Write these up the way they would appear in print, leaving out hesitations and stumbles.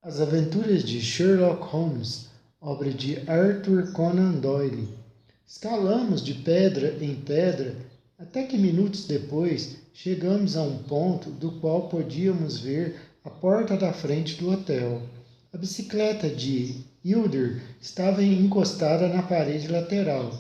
As Aventuras de Sherlock Holmes, obra de Arthur Conan Doyle. Escalamos de pedra em pedra, até que minutos depois chegamos a um ponto do qual podíamos ver a porta da frente do hotel. A bicicleta de Hilder estava encostada na parede lateral.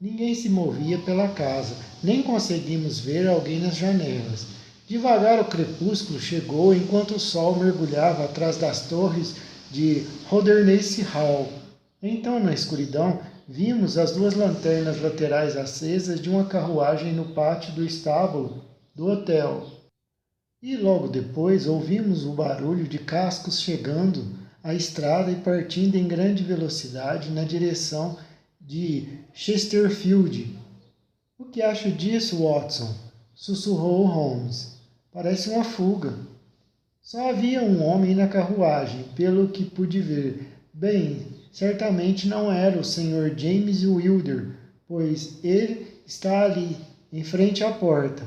Ninguém se movia pela casa, nem conseguimos ver alguém nas janelas. Devagar o crepúsculo chegou enquanto o sol mergulhava atrás das torres de Holdernesse Hall. Então, na escuridão, vimos as duas lanternas laterais acesas de uma carruagem no pátio do estábulo do hotel. E logo depois ouvimos o barulho de cascos chegando à estrada e partindo em grande velocidade na direção de Chesterfield. O que acha disso, Watson? Sussurrou Holmes. Parece uma fuga. Só havia um homem na carruagem, pelo que pude ver. Bem, certamente não era o Sr. James Wilder, pois ele está ali, em frente à porta.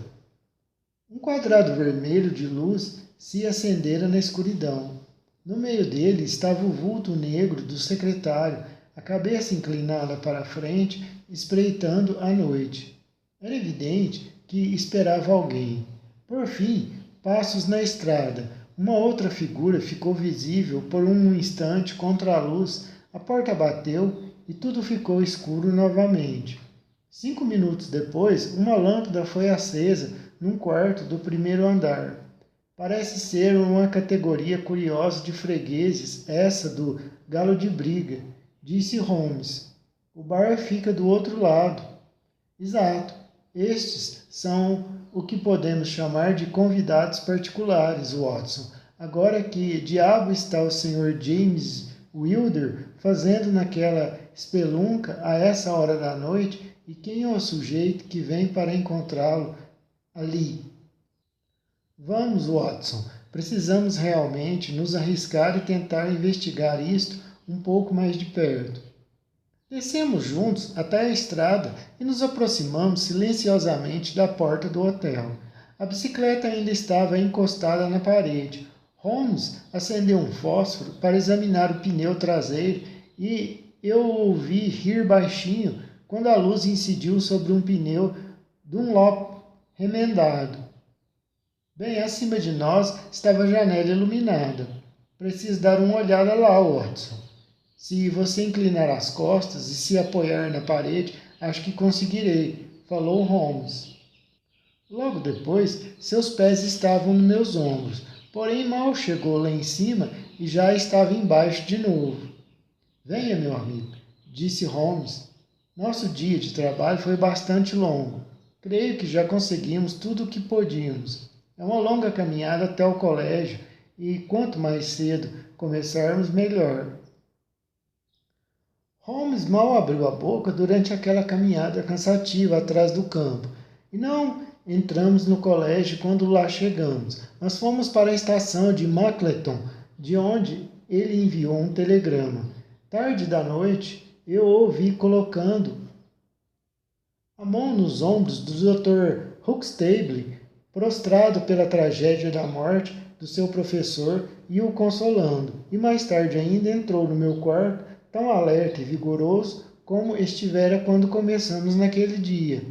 Um quadrado vermelho de luz se acendera na escuridão. No meio dele estava o vulto negro do secretário, a cabeça inclinada para a frente, espreitando a noite. Era evidente que esperava alguém. Por fim, passos na estrada. Uma outra figura ficou visível por um instante contra a luz. A porta bateu e tudo ficou escuro novamente. 5 minutos depois, uma lâmpada foi acesa num quarto do primeiro andar. Parece ser uma categoria curiosa de fregueses, essa do galo de briga, disse Holmes. O bar fica do outro lado. Exato. Estes são o que podemos chamar de convidados particulares, Watson. Agora que diabo está o Sr. James Wilder fazendo naquela espelunca a essa hora da noite e quem é o sujeito que vem para encontrá-lo ali? Vamos, Watson. Precisamos realmente nos arriscar e tentar investigar isto um pouco mais de perto. Descemos juntos até a estrada e nos aproximamos silenciosamente da porta do hotel. A bicicleta ainda estava encostada na parede. Holmes acendeu um fósforo para examinar o pneu traseiro e eu ouvi rir baixinho quando a luz incidiu sobre um pneu Dunlop remendado. Bem acima de nós estava a janela iluminada. Preciso dar uma olhada lá, Watson. Se você inclinar as costas e se apoiar na parede, acho que conseguirei, falou Holmes. Logo depois, seus pés estavam nos meus ombros, porém mal chegou lá em cima e já estava embaixo de novo. Venha, meu amigo, disse Holmes. Nosso dia de trabalho foi bastante longo. Creio que já conseguimos tudo o que podíamos. É uma longa caminhada até o colégio e quanto mais cedo começarmos, melhor. Holmes mal abriu a boca durante aquela caminhada cansativa atrás do campo. E não entramos no colégio quando lá chegamos. Nós fomos para a estação de Mackleton, de onde ele enviou um telegrama. Tarde da noite, eu o ouvi colocando a mão nos ombros do Dr. Huxtable, prostrado pela tragédia da morte do seu professor e o consolando. E mais tarde ainda entrou no meu quarto, tão alerta e vigoroso como estivera quando começamos naquele dia.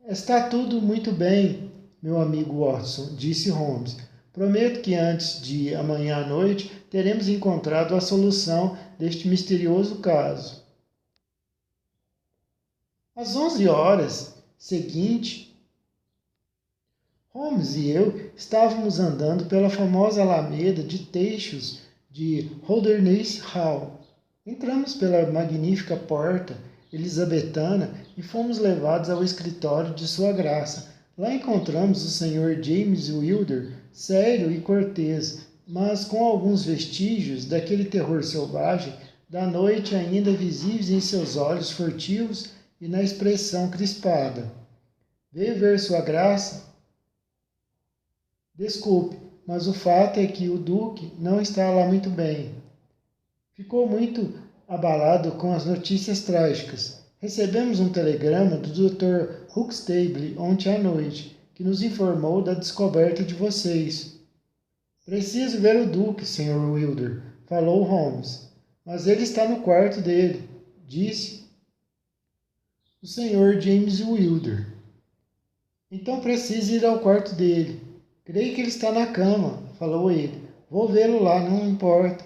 Está tudo muito bem, meu amigo Watson, disse Holmes. Prometo que antes de amanhã à noite teremos encontrado a solução deste misterioso caso. Às 11 horas seguinte, Holmes e eu estávamos andando pela famosa alameda de teixos de Holdernesse Hall. Entramos pela magnífica porta elisabetana e fomos levados ao escritório de Sua Graça. Lá encontramos o Sr. James Wilder, sério e cortês, mas com alguns vestígios daquele terror selvagem da noite ainda visíveis em seus olhos furtivos e na expressão crispada. Veio ver Sua Graça? Desculpe, mas o fato é que o Duque não está lá muito bem. Ficou muito abalado com as notícias trágicas. Recebemos um telegrama do Dr. Huxtable ontem à noite, que nos informou da descoberta de vocês. Preciso ver o Duque, Sr. Wilder, falou Holmes. Mas ele está no quarto dele, disse o Sr. James Wilder. Então precisa ir ao quarto dele. Creio que ele está na cama, falou ele. Vou vê-lo lá, não importa.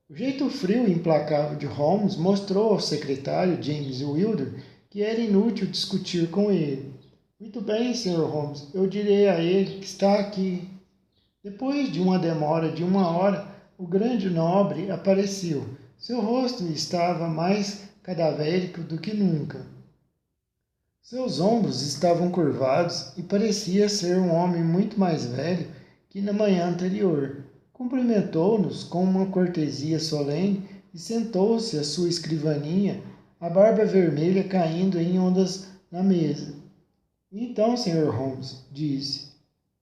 O jeito frio e implacável de Holmes mostrou ao secretário James Wilder que era inútil discutir com ele. Muito bem, Sr. Holmes, eu direi a ele que está aqui. Depois de uma demora de 1 hora, o grande nobre apareceu. Seu rosto estava mais cadavérico do que nunca. Seus ombros estavam curvados e parecia ser um homem muito mais velho que na manhã anterior. Cumprimentou-nos com uma cortesia solene e sentou-se à sua escrivaninha, a barba vermelha caindo em ondas na mesa. Então, Sr. Holmes, disse,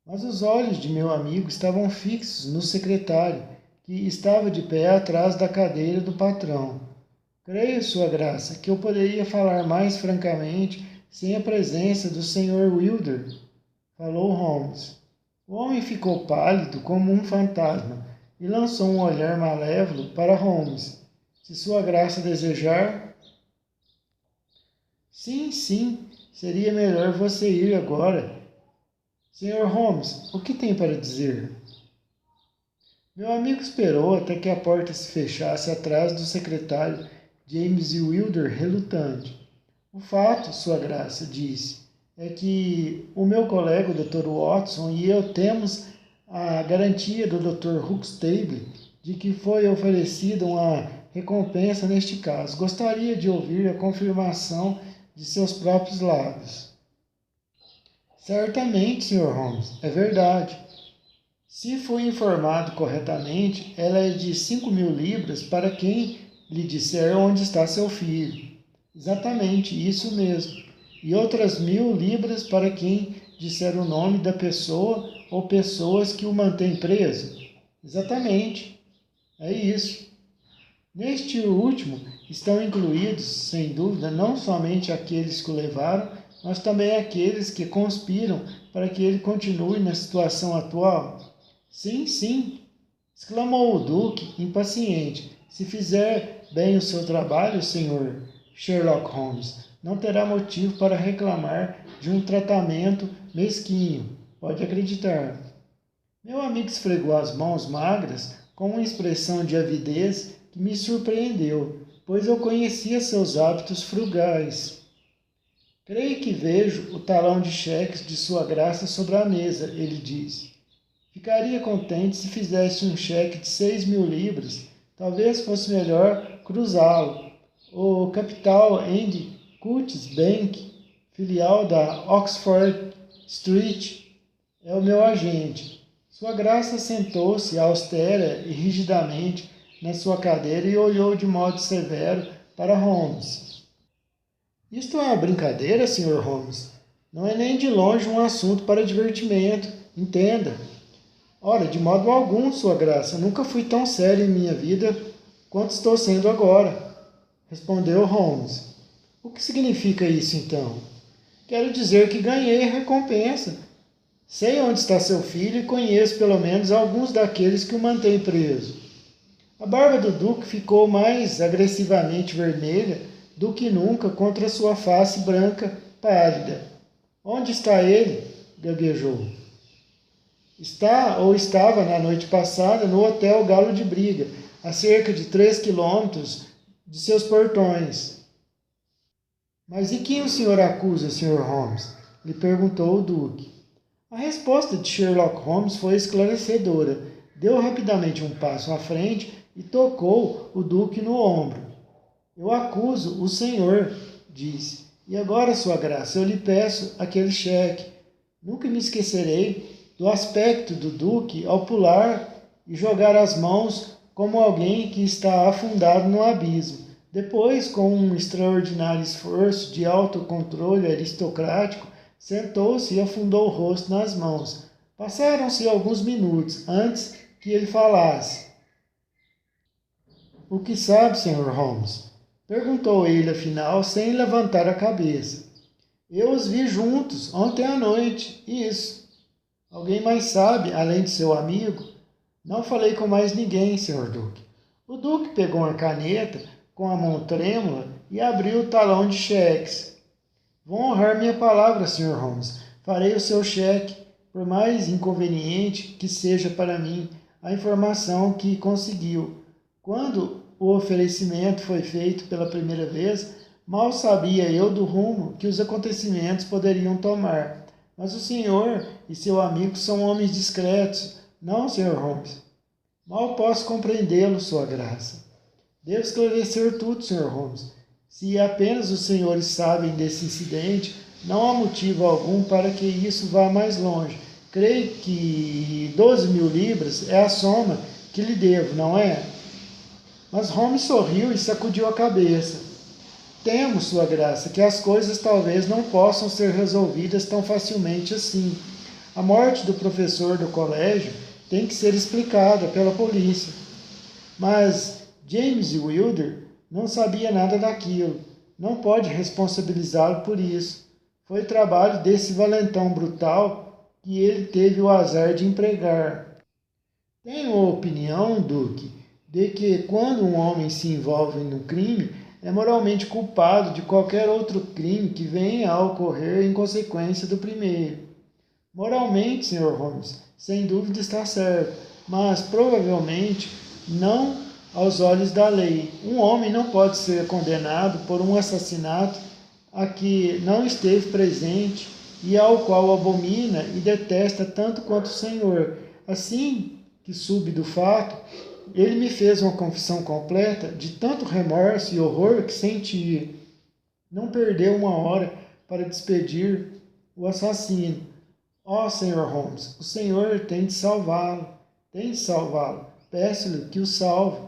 mas os olhos de meu amigo estavam fixos no secretário, que estava de pé atrás da cadeira do patrão. Creio, Sua Graça, que eu poderia falar mais francamente sem a presença do Sr. Wilder, falou Holmes. O homem ficou pálido como um fantasma e lançou um olhar malévolo para Holmes. Se Sua Graça desejar... Sim, seria melhor você ir agora. Sr. Holmes, o que tem para dizer? Meu amigo esperou até que a porta se fechasse atrás do secretário James Wilder relutante. O fato, Sua Graça, disse, é que o meu colega, o Dr. Watson, e eu temos a garantia do Dr. Huxtable de que foi oferecida uma recompensa neste caso. Gostaria de ouvir a confirmação de seus próprios lábios. Certamente, Sr. Holmes, é verdade. Se fui informado corretamente, ela é de 5.000 libras para quem lhe disser onde está seu filho. Exatamente, isso mesmo. E outras 1.000 libras para quem disser o nome da pessoa ou pessoas que o mantêm preso. Exatamente, é isso. Neste último estão incluídos, sem dúvida, não somente aqueles que o levaram, mas também aqueles que conspiram para que ele continue na situação atual. Sim, exclamou o Duque, impaciente. Se fizer bem o seu trabalho, Sr. Sherlock Holmes, não terá motivo para reclamar de um tratamento mesquinho, pode acreditar. Meu amigo esfregou as mãos magras com uma expressão de avidez que me surpreendeu, pois eu conhecia seus hábitos frugais. Creio que vejo o talão de cheques de Sua Graça sobre a mesa, ele disse. Ficaria contente se fizesse um cheque de 6.000 libras. Talvez fosse melhor cruzá-lo. O Capital and Cutts Bank, filial da Oxford Street, é o meu agente. Sua Graça sentou-se austera e rigidamente na sua cadeira e olhou de modo severo para Holmes. Isto é uma brincadeira, Sr. Holmes. Não é nem de longe um assunto para divertimento. Entenda. Ora, de modo algum, Sua Graça. Nunca fui tão sério em minha vida quanto estou sendo agora, respondeu Holmes. O que significa isso, então? Quero dizer que ganhei a recompensa. Sei onde está seu filho e conheço pelo menos alguns daqueles que o mantêm preso. A barba do Duque ficou mais agressivamente vermelha do que nunca contra sua face branca pálida. Onde está ele? Gaguejou. Está ou estava na noite passada no Hotel Galo de Briga, a cerca de 3 quilômetros de seus portões. Mas e quem o senhor acusa, Sr. Holmes? Lhe perguntou o Duque. A resposta de Sherlock Holmes foi esclarecedora. Deu rapidamente um passo à frente e tocou o Duque no ombro. Eu acuso o senhor, disse. E agora, Sua Graça, eu lhe peço aquele cheque. Nunca me esquecerei do aspecto do Duque ao pular e jogar as mãos como alguém que está afundado no abismo. Depois, com um extraordinário esforço de autocontrole aristocrático, sentou-se e afundou o rosto nas mãos. Passaram-se alguns minutos antes que ele falasse. O que sabe, Sr. Holmes? Perguntou ele, afinal, sem levantar a cabeça. Eu os vi juntos, ontem à noite. Isso. Alguém mais sabe, além de seu amigo? Não falei com mais ninguém, Sr. Duque. O Duque pegou uma caneta com a mão trêmula e abriu o talão de cheques. Vou honrar minha palavra, Sr. Holmes. Farei o seu cheque, por mais inconveniente que seja para mim a informação que conseguiu. Quando o oferecimento foi feito pela primeira vez, mal sabia eu do rumo que os acontecimentos poderiam tomar. Mas o senhor e seu amigo são homens discretos, não, Sr. Holmes? Mal posso compreendê-lo, Sua Graça. Devo esclarecer tudo, Sr. Holmes. Se apenas os senhores sabem desse incidente, não há motivo algum para que isso vá mais longe. Creio que 12.000 libras é a soma que lhe devo, não é? Mas Holmes sorriu e sacudiu a cabeça. Temo, Sua Graça, que as coisas talvez não possam ser resolvidas tão facilmente assim. A morte do professor do colégio tem que ser explicada pela polícia. Mas James Wilder não sabia nada daquilo. Não pode responsabilizá-lo por isso. Foi trabalho desse valentão brutal que ele teve o azar de empregar. Tenho a opinião, Duque, de que quando um homem se envolve no crime, é moralmente culpado de qualquer outro crime que venha a ocorrer em consequência do primeiro. Moralmente, Sr. Holmes, sem dúvida está certo, mas provavelmente não aos olhos da lei. Um homem não pode ser condenado por um assassinato a que não esteve presente e ao qual abomina e detesta tanto quanto o Senhor. Assim que soube do fato, ele me fez uma confissão completa de tanto remorso e horror que sentia. Não perdeu uma hora para despedir o assassino. Ó, Sr. Holmes, o Senhor tem de salvá-lo, tem de salvá-lo. Peço-lhe que o salve.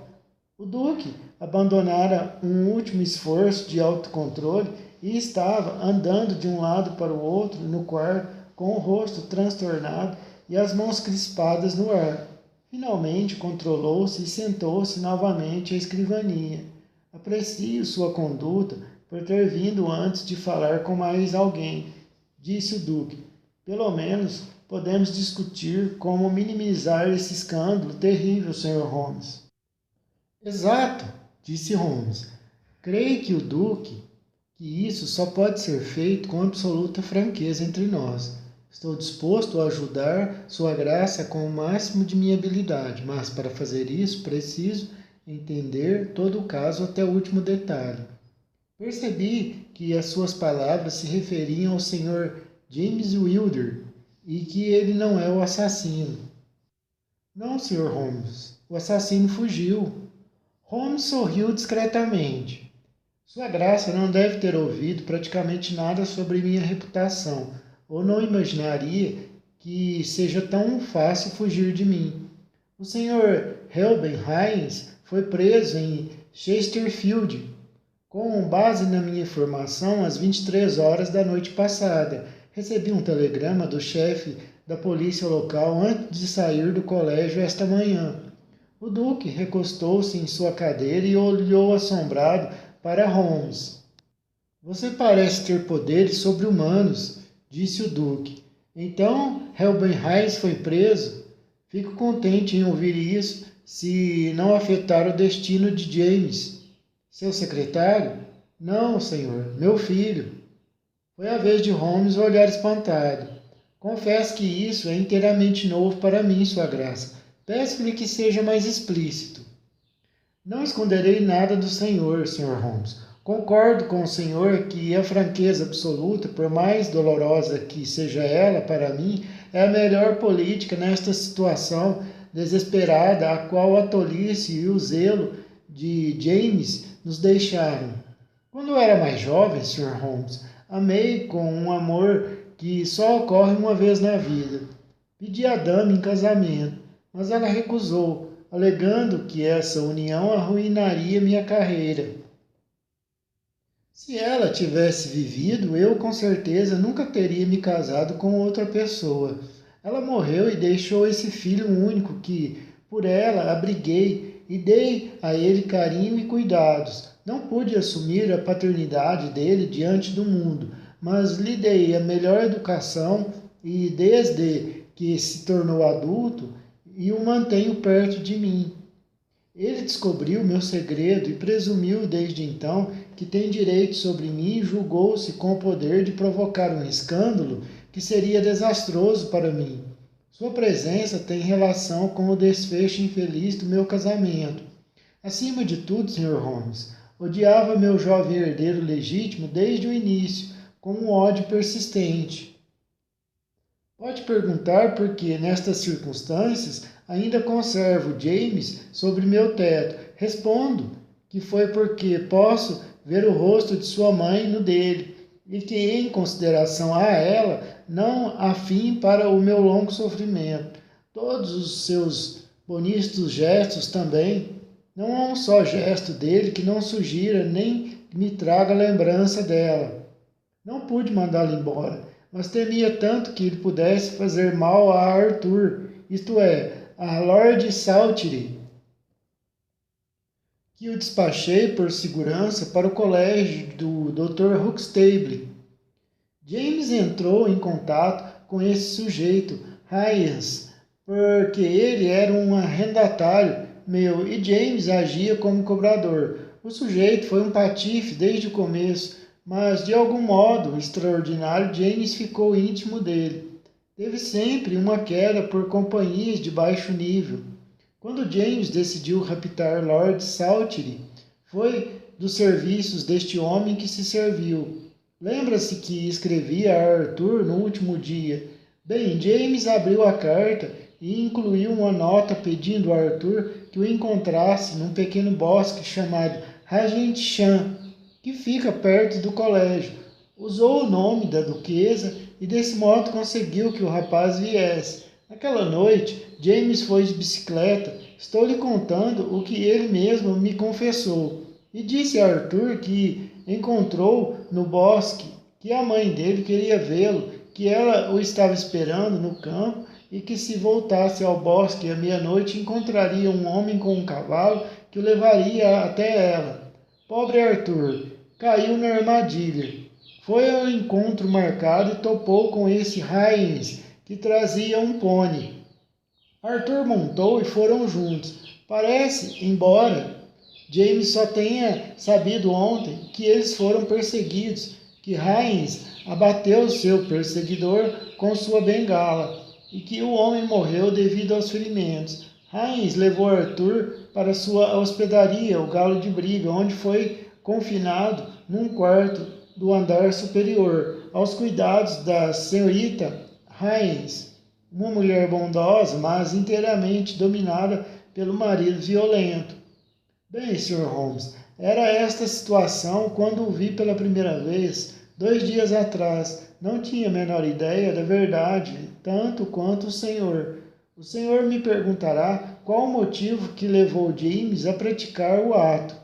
O Duque abandonara um último esforço de autocontrole e estava andando de um lado para o outro no quarto, com o rosto transtornado e as mãos crispadas no ar. Finalmente controlou-se e sentou-se novamente à escrivania. Aprecio sua conduta por ter vindo antes de falar com mais alguém, disse o Duque. Pelo menos podemos discutir como minimizar esse escândalo terrível, Sr. Holmes. Exato, disse Holmes. Creio que o Duque, que isso só pode ser feito com absoluta franqueza entre nós. Estou disposto a ajudar Sua Graça com o máximo de minha habilidade, mas para fazer isso preciso entender todo o caso até o último detalhe. Percebi que as suas palavras se referiam ao Sr. James Wilder e que ele não é o assassino. Não, Sr. Holmes, o assassino fugiu. Holmes sorriu discretamente. Sua Graça não deve ter ouvido praticamente nada sobre minha reputação, ou não imaginaria que seja tão fácil fugir de mim. O Sr. Helben Hines foi preso em Chesterfield, com base na minha informação, às 23 horas da noite passada. Recebi um telegrama do chefe da polícia local antes de sair do colégio esta manhã. O Duque recostou-se em sua cadeira e olhou assombrado para Holmes. Você parece ter poderes sobre-humanos, disse o Duque. Então, Helbenheim foi preso? Fico contente em ouvir isso, se não afetar o destino de James. Seu secretário? Não, senhor, meu filho. Foi a vez de Holmes olhar espantado. Confesso que isso é inteiramente novo para mim, Sua Graça. Peço-lhe que seja mais explícito. Não esconderei nada do senhor, Sr. Holmes. Concordo com o senhor que a franqueza absoluta, por mais dolorosa que seja ela para mim, é a melhor política nesta situação desesperada a qual a tolice e o zelo de James nos deixaram. Quando eu era mais jovem, Sr. Holmes, amei com um amor que só ocorre uma vez na vida. Pedi a dama em casamento, mas ela recusou, alegando que essa união arruinaria minha carreira. Se ela tivesse vivido, eu com certeza nunca teria me casado com outra pessoa. Ela morreu e deixou esse filho único que, por ela, abriguei e dei a ele carinho e cuidados. Não pude assumir a paternidade dele diante do mundo, mas lhe dei a melhor educação e, desde que se tornou adulto, e o mantenho perto de mim. Ele descobriu meu segredo e presumiu desde então que tem direito sobre mim e julgou-se com o poder de provocar um escândalo que seria desastroso para mim. Sua presença tem relação com o desfecho infeliz do meu casamento. Acima de tudo, Sr. Holmes, odiava meu jovem herdeiro legítimo desde o início, com um ódio persistente. Pode perguntar por que, nestas circunstâncias, ainda conservo James sobre meu teto. Respondo que foi porque posso ver o rosto de sua mãe no dele, e que, em consideração a ela, não há fim para o meu longo sofrimento. Todos os seus bonitos gestos também. Não há um só gesto dele que não sugira nem me traga lembrança dela. Não pude mandá-lo embora, mas temia tanto que ele pudesse fazer mal a Arthur, isto é, a Lord Saltire, que o despachei por segurança para o colégio do Dr. Huxtable. James entrou em contato com esse sujeito, Hayes, porque ele era um arrendatário meu e James agia como cobrador. O sujeito foi um patife desde o começo, mas de algum modo extraordinário James ficou íntimo dele. Teve sempre uma queda por companhias de baixo nível. Quando James decidiu raptar Lord Saltire, foi dos serviços deste homem que se serviu. Lembra-se que escrevi a Arthur no último dia. Bem, James abriu a carta e incluiu uma nota pedindo a Arthur que o encontrasse num pequeno bosque chamado Regent Chan, que fica perto do colégio. Usou o nome da duquesa e desse modo conseguiu que o rapaz viesse. Naquela noite, James foi de bicicleta. Estou lhe contando o que ele mesmo me confessou. E disse a Arthur que encontrou no bosque, que a mãe dele queria vê-lo, que ela o estava esperando no campo e que se voltasse ao bosque à meia-noite encontraria um homem com um cavalo que o levaria até ela. Pobre Arthur, caiu na armadilha. Foi ao encontro marcado e topou com esse Hayes, que trazia um pônei. Arthur montou e foram juntos. Parece, embora James só tenha sabido ontem, que eles foram perseguidos, que Hayes abateu seu perseguidor com sua bengala e que o homem morreu devido aos ferimentos. Hayes levou Arthur para sua hospedaria, o Galo de Briga, onde foi confinado num quarto do andar superior, aos cuidados da senhorita Hayes, uma mulher bondosa, mas inteiramente dominada pelo marido violento. Bem, Sr. Holmes, era esta a situação quando o vi pela primeira vez, 2 dias atrás. Não tinha a menor ideia da verdade, tanto quanto o senhor. O senhor me perguntará qual o motivo que levou James a praticar o ato.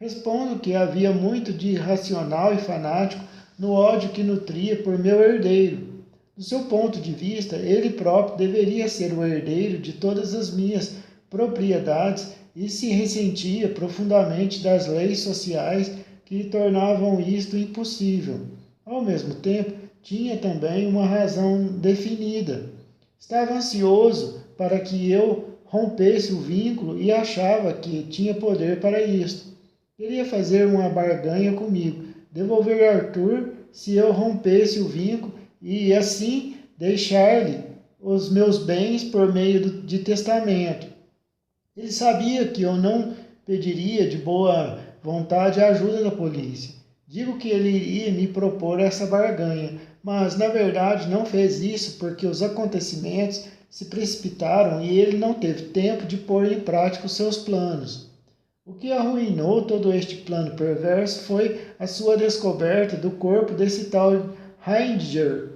Respondo que havia muito de irracional e fanático no ódio que nutria por meu herdeiro. Do seu ponto de vista, ele próprio deveria ser o herdeiro de todas as minhas propriedades e se ressentia profundamente das leis sociais que tornavam isto impossível. Ao mesmo tempo, tinha também uma razão definida. Estava ansioso para que eu rompesse o vínculo e achava que tinha poder para isto. Queria fazer uma barganha comigo, devolver Arthur se eu rompesse o vínculo e assim deixar-lhe os meus bens por meio de testamento. Ele sabia que eu não pediria de boa vontade a ajuda da polícia. Digo que ele iria me propor essa barganha, mas na verdade não fez isso porque os acontecimentos se precipitaram e ele não teve tempo de pôr em prática os seus planos. O que arruinou todo este plano perverso foi a sua descoberta do corpo desse tal Ranger.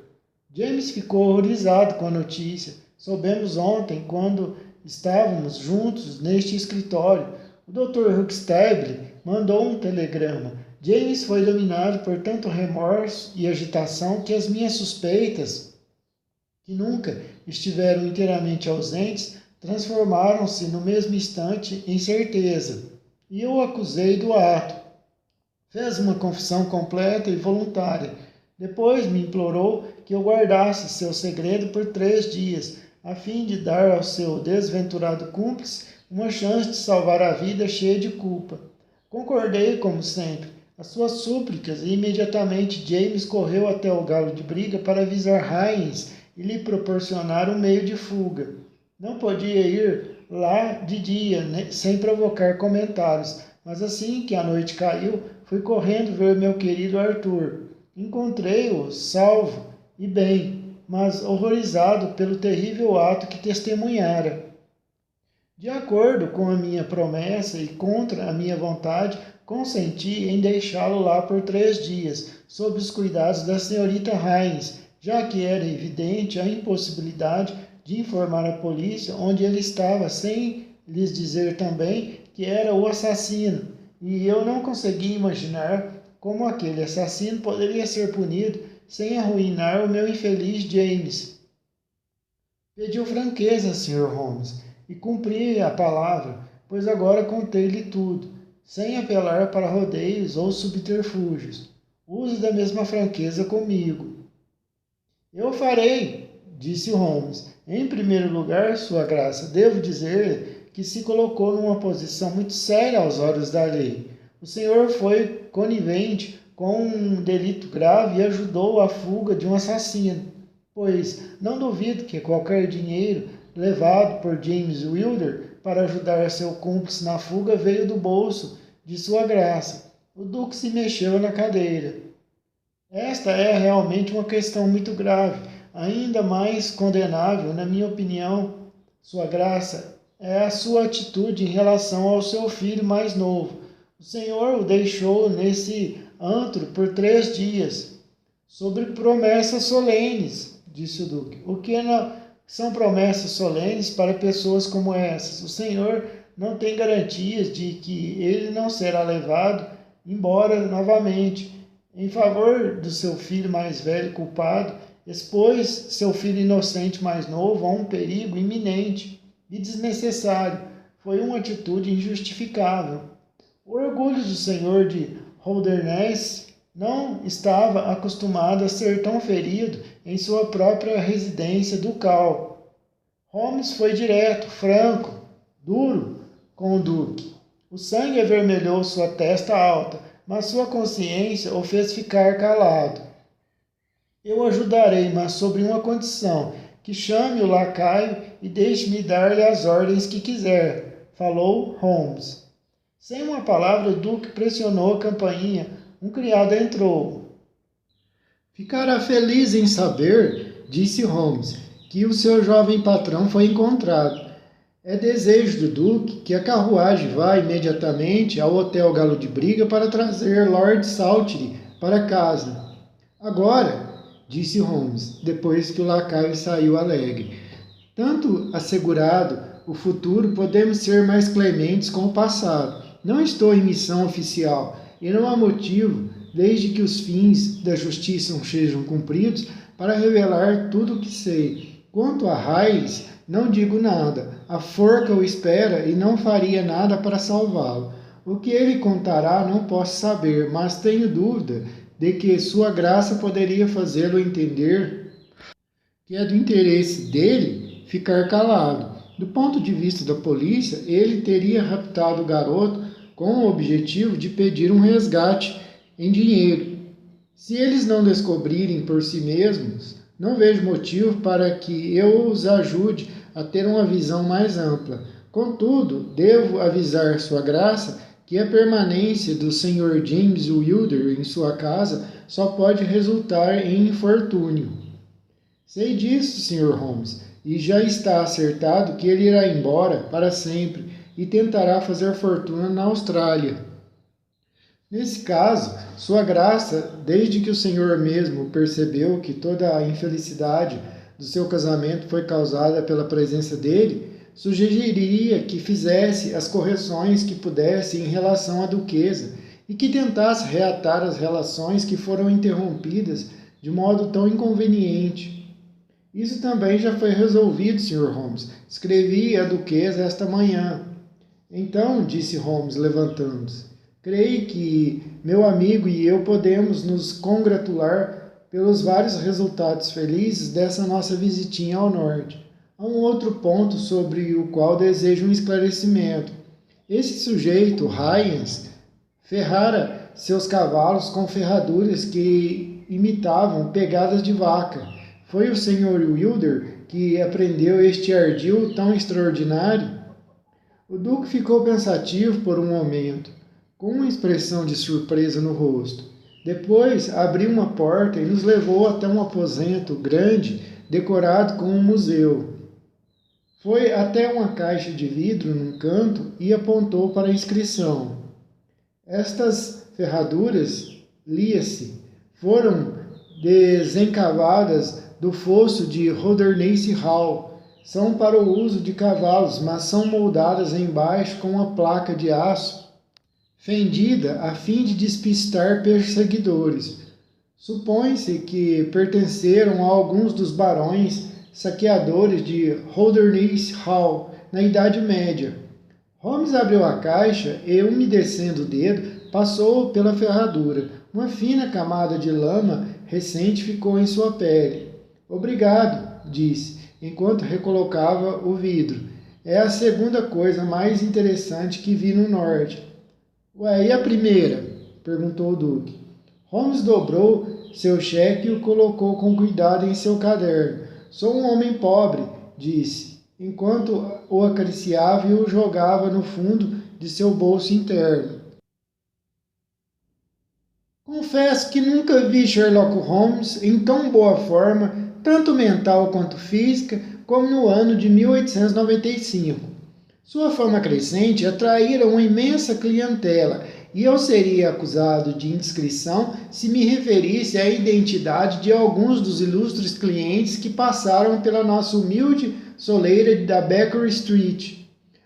James ficou horrorizado com a notícia. Soubemos ontem, quando estávamos juntos neste escritório. O Dr. Huxtable mandou um telegrama. James foi dominado por tanto remorso e agitação que as minhas suspeitas, que nunca estiveram inteiramente ausentes, transformaram-se no mesmo instante em certeza. E eu o acusei do ato. Fez uma confissão completa e voluntária. Depois me implorou que eu guardasse seu segredo por 3 dias, a fim de dar ao seu desventurado cúmplice uma chance de salvar a vida cheia de culpa. Concordei, como sempre, as suas súplicas e imediatamente James correu até o galo de briga para avisar Hines e lhe proporcionar um meio de fuga. Não podia ir lá de dia, né, sem provocar comentários, mas assim que a noite caiu, fui correndo ver meu querido Arthur. Encontrei-o salvo e bem, mas horrorizado pelo terrível ato que testemunhara. De acordo com a minha promessa e contra a minha vontade, consenti em deixá-lo lá por 3 dias, sob os cuidados da senhorita Hines, já que era evidente a impossibilidade de informar a polícia onde ele estava, sem lhes dizer também que era o assassino, e eu não conseguia imaginar como aquele assassino poderia ser punido sem arruinar o meu infeliz James. Pediu franqueza, Sr. Holmes, e cumpri a palavra, pois agora contei-lhe tudo, sem apelar para rodeios ou subterfúgios. Use da mesma franqueza comigo. Eu farei, disse Holmes. Em primeiro lugar, Sua Graça, devo dizer que se colocou numa posição muito séria aos olhos da lei. O senhor foi conivente com um delito grave e ajudou a fuga de um assassino, pois não duvido que qualquer dinheiro levado por James Wilder para ajudar seu cúmplice na fuga veio do bolso de Sua Graça. O duque se mexeu na cadeira. Esta é realmente uma questão muito grave, ainda mais condenável, na minha opinião, Sua Graça, é a sua atitude em relação ao seu filho mais novo. O senhor o deixou nesse antro por 3 dias, sobre promessas solenes, disse o duque. O que não são promessas solenes para pessoas como essas? O senhor não tem garantias de que ele não será levado embora novamente. Em favor do seu filho mais velho culpado, expôs seu filho inocente mais novo a um perigo iminente e desnecessário. Foi uma atitude injustificável. O orgulho do senhor de Holdernesse não estava acostumado a ser tão ferido em sua própria residência ducal. Holmes foi direto, franco, duro com o duque. O sangue avermelhou sua testa alta, mas sua consciência o fez ficar calado. Eu ajudarei, mas sobre uma condição, que chame o lacaio e deixe-me dar-lhe as ordens que quiser, falou Holmes. Sem uma palavra, o duque pressionou a campainha. Um criado entrou. Ficará feliz em saber, disse Holmes, que o seu jovem patrão foi encontrado. É desejo do duque que a carruagem vá imediatamente ao Hotel Galo de Briga para trazer Lord Saltire para casa. Agora, disse Holmes, depois que o lacaio saiu alegre, tanto assegurado o futuro, podemos ser mais clementes com o passado. Não estou em missão oficial e não há motivo, desde que os fins da justiça sejam cumpridos, para revelar tudo o que sei. Quanto a Hayes, não digo nada. A forca o espera e não faria nada para salvá-lo. O que ele contará não posso saber, mas tenho dúvida de que Sua Graça poderia fazê-lo entender que é do interesse dele ficar calado. Do ponto de vista da polícia, ele teria raptado o garoto com o objetivo de pedir um resgate em dinheiro. Se eles não descobrirem por si mesmos, não vejo motivo para que eu os ajude a ter uma visão mais ampla. Contudo, devo avisar Sua Graça que a permanência do Sr. James Wilder em sua casa só pode resultar em infortúnio. Sei disso, Sr. Holmes, e já está acertado que ele irá embora para sempre e tentará fazer fortuna na Austrália. Nesse caso, Sua Graça, desde que o senhor mesmo percebeu que toda a infelicidade do seu casamento foi causada pela presença dele, sugeriria que fizesse as correções que pudesse em relação à duquesa e que tentasse reatar as relações que foram interrompidas de modo tão inconveniente. Isso também já foi resolvido, Sr. Holmes. Escrevi à duquesa esta manhã. Então, disse Holmes, levantando-se, creio que meu amigo e eu podemos nos congratular pelos vários resultados felizes dessa nossa visitinha ao norte. Há um outro ponto sobre o qual desejo um esclarecimento. Esse sujeito, Hyans, ferrara seus cavalos com ferraduras que imitavam pegadas de vaca. Foi o Sr. Wilder que aprendeu este ardil tão extraordinário? O Duque ficou pensativo por um momento, com uma expressão de surpresa no rosto. Depois abriu uma porta e nos levou até um aposento grande, decorado com um museu. Foi até uma caixa de vidro num canto e apontou para a inscrição. Estas ferraduras, lia-se, foram desencavadas do fosso de Holdernesse Hall. São para o uso de cavalos, mas são moldadas embaixo com uma placa de aço fendida a fim de despistar perseguidores. Supõe-se que pertenceram a alguns dos barões saqueadores de Holdernesse Hall na Idade Média. Holmes abriu a caixa e, umedecendo o dedo, passou pela ferradura. Uma fina camada de lama recente ficou em sua pele. Obrigado, disse, enquanto recolocava o vidro. É a segunda coisa mais interessante que vi no norte. Ué, e a primeira? Perguntou o Duque. Holmes dobrou seu cheque e o colocou com cuidado em seu caderno. Sou um homem pobre, disse, enquanto o acariciava e o jogava no fundo de seu bolso interno. Confesso que nunca vi Sherlock Holmes em tão boa forma, tanto mental quanto física, como no ano de 1895. Sua fama crescente atraíra uma imensa clientela, e eu seria acusado de indiscrição se me referisse à identidade de alguns dos ilustres clientes que passaram pela nossa humilde soleira da Baker Street.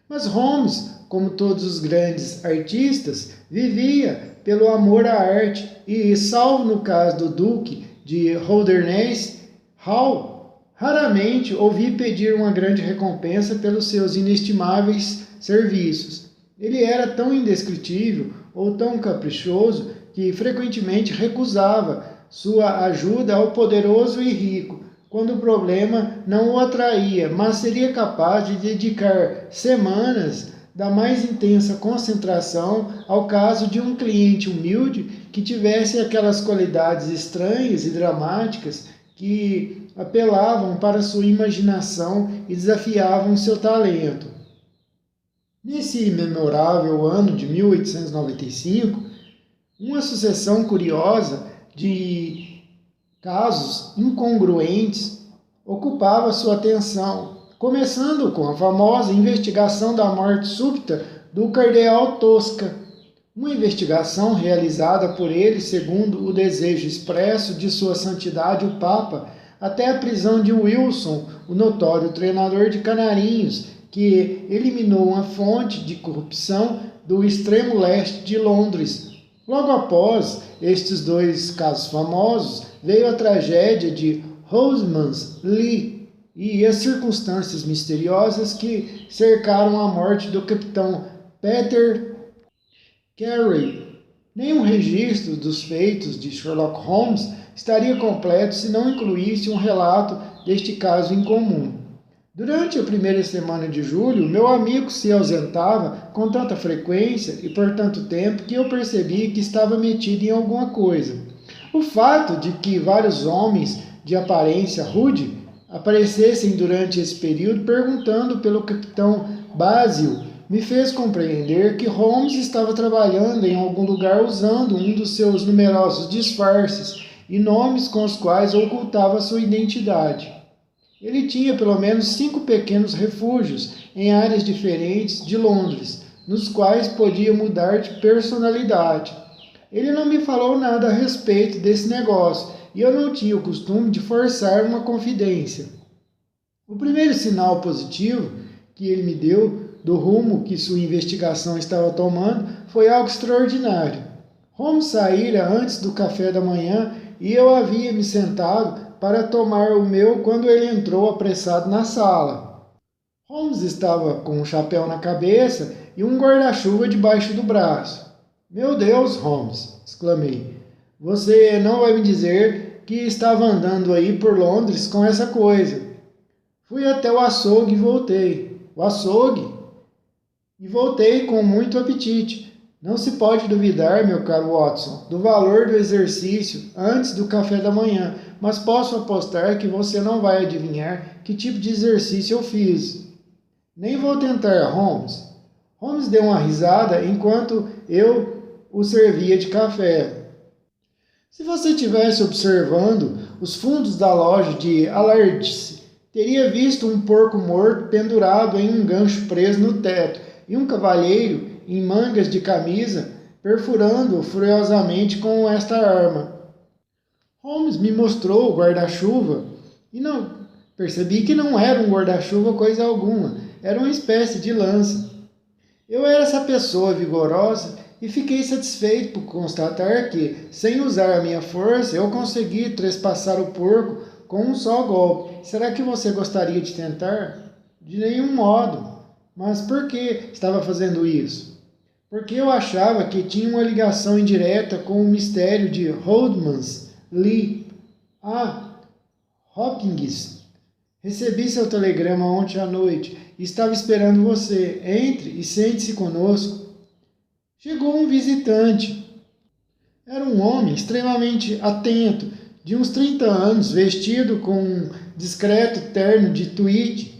Mas Holmes, como todos os grandes artistas, vivia pelo amor à arte e, salvo no caso do Duque de Holdernesse Hall, raramente ouvi pedir uma grande recompensa pelos seus inestimáveis serviços. Ele era tão indescritível ou tão caprichoso que frequentemente recusava sua ajuda ao poderoso e rico, quando o problema não o atraía, mas seria capaz de dedicar semanas da mais intensa concentração ao caso de um cliente humilde que tivesse aquelas qualidades estranhas e dramáticas que apelavam para sua imaginação e desafiavam seu talento. Nesse memorável ano de 1895, uma sucessão curiosa de casos incongruentes ocupava sua atenção, começando com a famosa investigação da morte súbita do cardeal Tosca, uma investigação realizada por ele segundo o desejo expresso de sua santidade o Papa, até a prisão de Wilson, o notório treinador de canarinhos, que eliminou uma fonte de corrupção do extremo leste de Londres. Logo após estes dois casos famosos, veio a tragédia de Rosamund Lee e as circunstâncias misteriosas que cercaram a morte do capitão Peter Carey. Nenhum registro dos feitos de Sherlock Holmes estaria completo se não incluísse um relato deste caso incomum. Durante a primeira semana de julho, meu amigo se ausentava com tanta frequência e por tanto tempo que eu percebi que estava metido em alguma coisa. O fato de que vários homens de aparência rude aparecessem durante esse período perguntando pelo capitão Basil me fez compreender que Holmes estava trabalhando em algum lugar usando um dos seus numerosos disfarces e nomes com os quais ocultava sua identidade. Ele tinha pelo menos 5 pequenos refúgios em áreas diferentes de Londres, nos quais podia mudar de personalidade. Ele não me falou nada a respeito desse negócio e eu não tinha o costume de forçar uma confidência. O primeiro sinal positivo que ele me deu do rumo que sua investigação estava tomando foi algo extraordinário. Holmes saíra antes do café da manhã e eu havia me sentado para tomar o meu quando ele entrou apressado na sala. Holmes estava com um chapéu na cabeça e um guarda-chuva debaixo do braço. Meu Deus, Holmes, exclamei, você não vai me dizer que estava andando aí por Londres com essa coisa. Fui até o açougue e voltei. O açougue? E voltei com muito apetite. Não se pode duvidar, meu caro Watson, do valor do exercício antes do café da manhã, mas posso apostar que você não vai adivinhar que tipo de exercício eu fiz. Nem vou tentar, Holmes. Holmes deu uma risada enquanto eu o servia de café. Se você tivesse observando os fundos da loja de Alardice, teria visto um porco morto pendurado em um gancho preso no teto e um cavalheiro em mangas de camisa perfurando-o furiosamente com esta arma. Holmes me mostrou o guarda-chuva e não percebi que não era um guarda-chuva coisa alguma, era uma espécie de lança. Eu era essa pessoa vigorosa e fiquei satisfeito por constatar que, sem usar a minha força, eu consegui trespassar o porco com um só golpe. Será que você gostaria de tentar? De nenhum modo. Mas por que estava fazendo isso? Porque eu achava que tinha uma ligação indireta com o mistério de Holdmans Lee. Ah, Hopkins, recebi seu telegrama ontem à noite e estava esperando você. Entre e sente-se conosco. Chegou um visitante. Era um homem extremamente atento, de uns 30 anos, vestido com um discreto terno de tweed,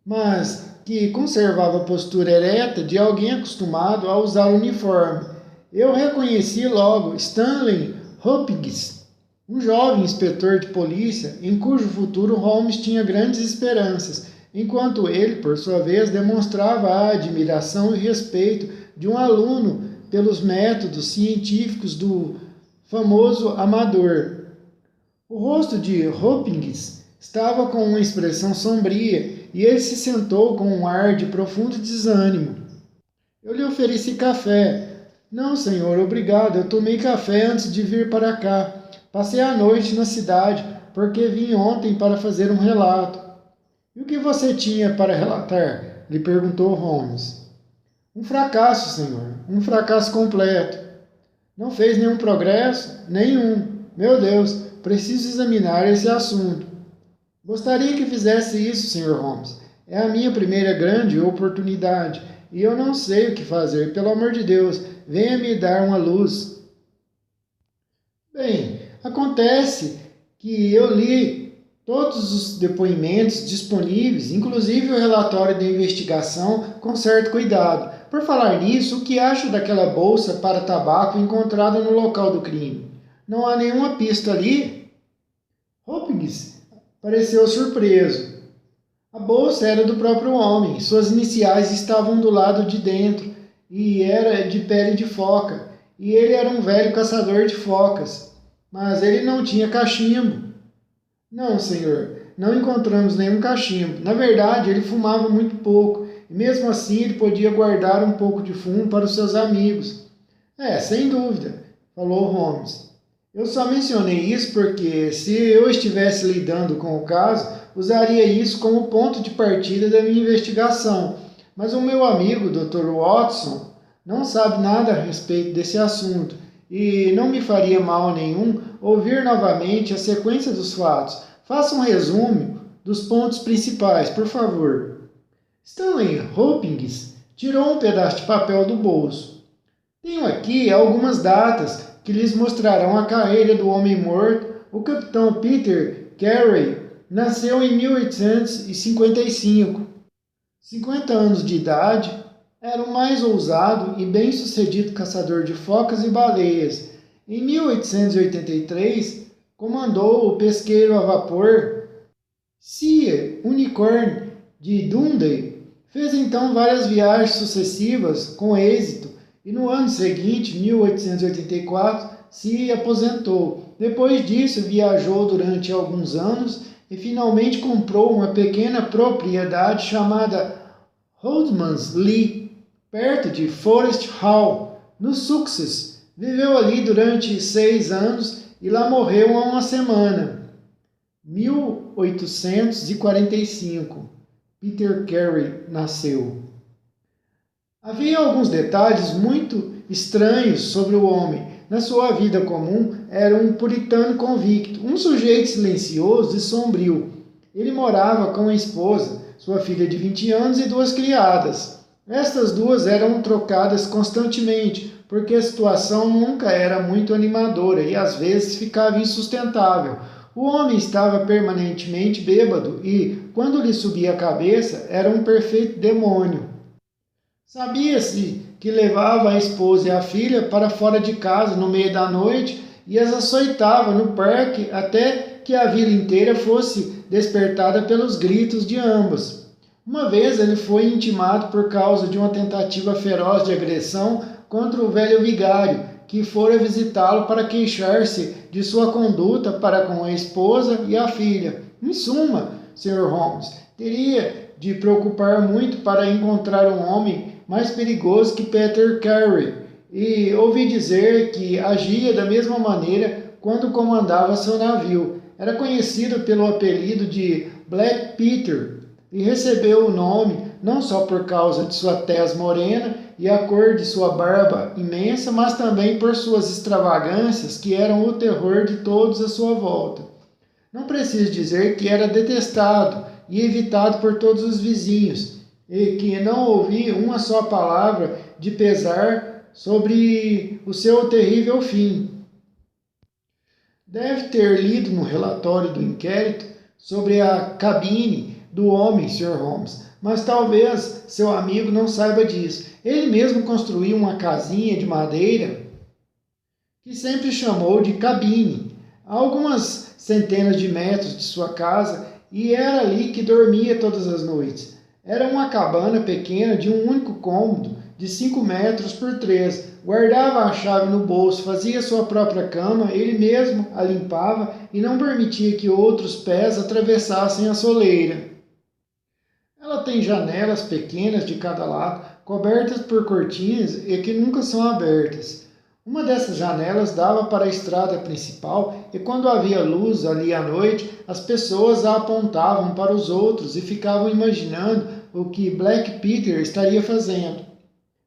mas que conservava a postura ereta de alguém acostumado a usar o uniforme. Eu reconheci logo Stanley Hopkins, um jovem inspetor de polícia em cujo futuro Holmes tinha grandes esperanças, enquanto ele, por sua vez, demonstrava a admiração e respeito de um aluno pelos métodos científicos do famoso amador. O rosto de Hopkins estava com uma expressão sombria e ele se sentou com um ar de profundo desânimo. Eu lhe ofereci café. Não, senhor, obrigado. Eu tomei café antes de vir para cá. Passei a noite na cidade, porque vim ontem para fazer um relato. E o que você tinha para relatar? Lhe perguntou Holmes. Um fracasso, senhor. Um fracasso completo. Não fez nenhum progresso? Nenhum. Meu Deus, preciso examinar esse assunto. Gostaria que fizesse isso, Sr. Holmes. É a minha primeira grande oportunidade e eu não sei o que fazer. Pelo amor de Deus, venha me dar uma luz. Bem, acontece que eu li todos os depoimentos disponíveis, inclusive o relatório da investigação, com certo cuidado. Por falar nisso, o que acha daquela bolsa para tabaco encontrada no local do crime? Não há nenhuma pista ali? Hopkins pareceu surpreso. A bolsa era do próprio homem, suas iniciais estavam do lado de dentro e era de pele de foca, e ele era um velho caçador de focas, mas ele não tinha cachimbo. Não, senhor, não encontramos nenhum cachimbo. Na verdade, ele fumava muito pouco, e mesmo assim ele podia guardar um pouco de fumo para os seus amigos. Sem dúvida, falou Holmes. Eu só mencionei isso porque, se eu estivesse lidando com o caso, usaria isso como ponto de partida da minha investigação. Mas o meu amigo, Dr. Watson, não sabe nada a respeito desse assunto e não me faria mal nenhum ouvir novamente a sequência dos fatos. Faça um resumo dos pontos principais, por favor. Stanley Hopkins tirou um pedaço de papel do bolso. Tenho aqui algumas datas que lhes mostrarão a carreira do homem morto. O capitão Peter Carey nasceu em 1855. 50 anos de idade, era o mais ousado e bem-sucedido caçador de focas e baleias. Em 1883, comandou o pesqueiro a vapor Sea Unicorn de Dundee. Fez então várias viagens sucessivas com êxito e no ano seguinte, 1884, se aposentou. Depois disso, viajou durante alguns anos e finalmente comprou uma pequena propriedade chamada Holdmans Lee, perto de Forest Hall, no Sussex. Viveu ali durante 6 anos e lá morreu há uma semana. 1845. Peter Carey nasceu. Havia alguns detalhes muito estranhos sobre o homem. Na sua vida comum, era um puritano convicto, um sujeito silencioso e sombrio. Ele morava com a esposa, sua filha de 20 anos e duas criadas. Estas duas eram trocadas constantemente, porque a situação nunca era muito animadora e às vezes ficava insustentável. O homem estava permanentemente bêbado e, quando lhe subia a cabeça, era um perfeito demônio. Sabia-se que levava a esposa e a filha para fora de casa no meio da noite e as açoitava no parque até que a vila inteira fosse despertada pelos gritos de ambas. Uma vez ele foi intimado por causa de uma tentativa feroz de agressão contra o velho vigário, que fora visitá-lo para queixar-se de sua conduta para com a esposa e a filha. Em suma, Sr. Holmes, teria de preocupar muito para encontrar um homem mais perigoso que Peter Carey, e ouvi dizer que agia da mesma maneira quando comandava seu navio. Era conhecido pelo apelido de Black Peter e recebeu o nome não só por causa de sua tez morena e a cor de sua barba imensa, mas também por suas extravagâncias que eram o terror de todos à sua volta. Não preciso dizer que era detestado e evitado por todos os vizinhos, e que não ouvi uma só palavra de pesar sobre o seu terrível fim. Deve ter lido no relatório do inquérito sobre a cabine do homem, Sr. Holmes, mas talvez seu amigo não saiba disso. Ele mesmo construiu uma casinha de madeira que sempre chamou de cabine, a algumas centenas de metros de sua casa, e era ali que dormia todas as noites. Era uma cabana pequena de um único cômodo, de 5 metros por 3. Guardava a chave no bolso, fazia sua própria cama, ele mesmo a limpava e não permitia que outros pés atravessassem a soleira. Ela tem janelas pequenas de cada lado, cobertas por cortinas e que nunca são abertas. Uma dessas janelas dava para a estrada principal e quando havia luz ali à noite, as pessoas a apontavam para os outros e ficavam imaginando o que Black Peter estaria fazendo.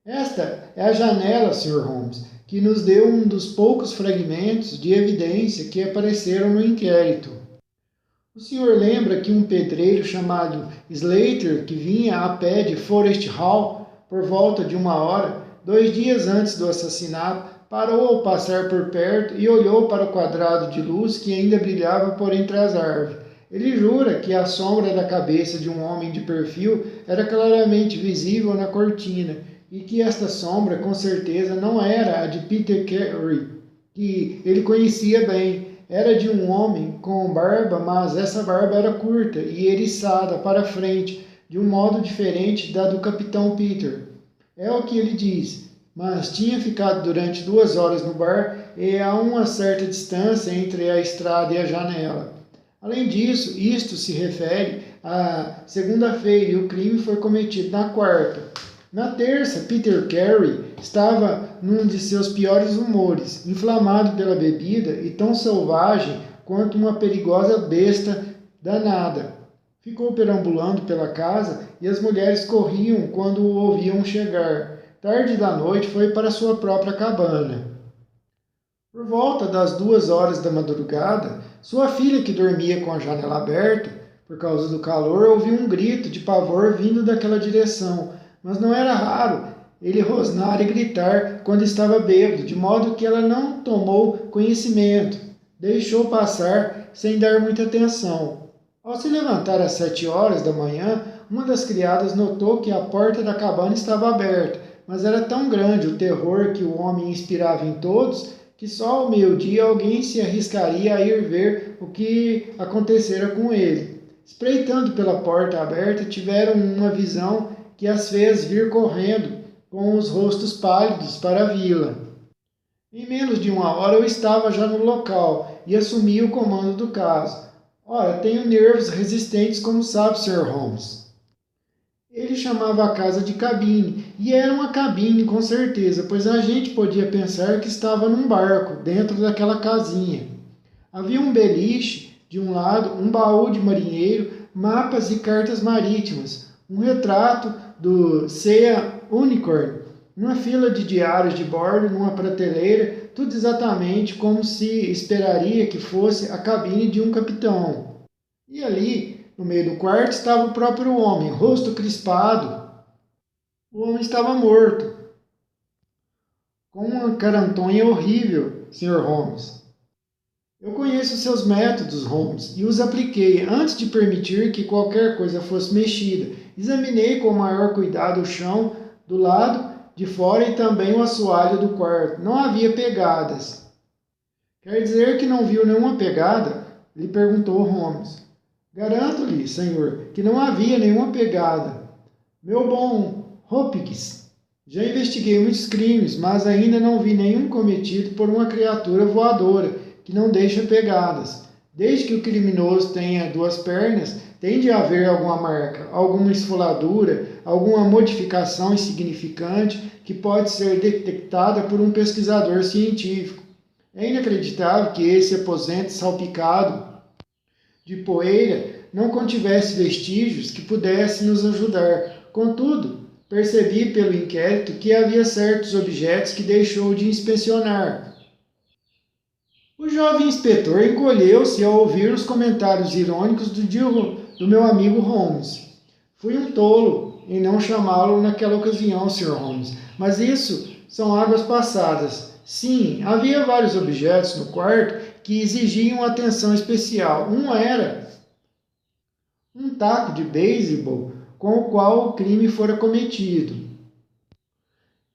Esta é a janela, Sr. Holmes, que nos deu um dos poucos fragmentos de evidência que apareceram no inquérito. O senhor lembra que um pedreiro chamado Slater, que vinha a pé de Forest Hall por volta de 1 hora, 2 dias antes do assassinato, parou ao passar por perto e olhou para o quadrado de luz que ainda brilhava por entre as árvores. Ele jura que a sombra da cabeça de um homem de perfil era claramente visível na cortina e que esta sombra, com certeza, não era a de Peter Carey, que ele conhecia bem. Era de um homem com barba, mas essa barba era curta e eriçada para frente, de um modo diferente da do Capitão Peter. É o que ele diz, mas tinha ficado durante 2 horas no bar e a uma certa distância entre a estrada e a janela. Além disso, isto se refere à segunda-feira e o crime foi cometido na quarta. Na terça, Peter Carey estava num de seus piores humores, inflamado pela bebida e tão selvagem quanto uma perigosa besta danada. Ficou perambulando pela casa e as mulheres corriam quando o ouviam chegar. Tarde da noite foi para sua própria cabana. Por volta das 2 horas da madrugada, sua filha, que dormia com a janela aberta, por causa do calor, ouviu um grito de pavor vindo daquela direção. Mas não era raro ele rosnar e gritar quando estava bêbado, de modo que ela não tomou conhecimento. Deixou passar sem dar muita atenção. Ao se levantar às 7 horas da manhã, uma das criadas notou que a porta da cabana estava aberta, mas era tão grande o terror que o homem inspirava em todos, que só ao meio-dia alguém se arriscaria a ir ver o que acontecera com ele. Espreitando pela porta aberta, tiveram uma visão que as fez vir correndo, com os rostos pálidos, para a vila. Em menos de 1 hora eu estava já no local e assumi o comando do caso. Ora, tenho nervos resistentes, como sabe, Sr. Holmes. Ele chamava a casa de cabine, e era uma cabine com certeza, pois a gente podia pensar que estava num barco, dentro daquela casinha. Havia um beliche, de um lado, um baú de marinheiro, mapas e cartas marítimas, um retrato do Sea Unicorn, uma fila de diários de bordo numa prateleira, tudo exatamente como se esperaria que fosse a cabine de um capitão. E ali, no meio do quarto estava o próprio homem, rosto crispado. O homem estava morto, com uma carantonha horrível, Sr. Holmes. Eu conheço seus métodos, Holmes, e os apliquei antes de permitir que qualquer coisa fosse mexida. Examinei com o maior cuidado o chão do lado de fora e também o assoalho do quarto. Não havia pegadas. Quer dizer que não viu nenhuma pegada? Lhe perguntou Holmes. Garanto-lhe, senhor, que não havia nenhuma pegada. Meu bom Hopkins, já investiguei muitos crimes, mas ainda não vi nenhum cometido por uma criatura voadora que não deixa pegadas. Desde que o criminoso tenha duas pernas, tem de haver alguma marca, alguma esfoladura, alguma modificação insignificante que pode ser detectada por um pesquisador científico. É inacreditável que esse aposento salpicado de poeira não contivesse vestígios que pudessem nos ajudar. Contudo, percebi pelo inquérito que havia certos objetos que deixou de inspecionar. O jovem inspetor encolheu-se ao ouvir os comentários irônicos do meu amigo Holmes. Fui um tolo em não chamá-lo naquela ocasião, Sr. Holmes, mas isso são águas passadas. Sim, havia vários objetos no quarto que exigiam atenção especial. Um era um taco de beisebol com o qual o crime fora cometido.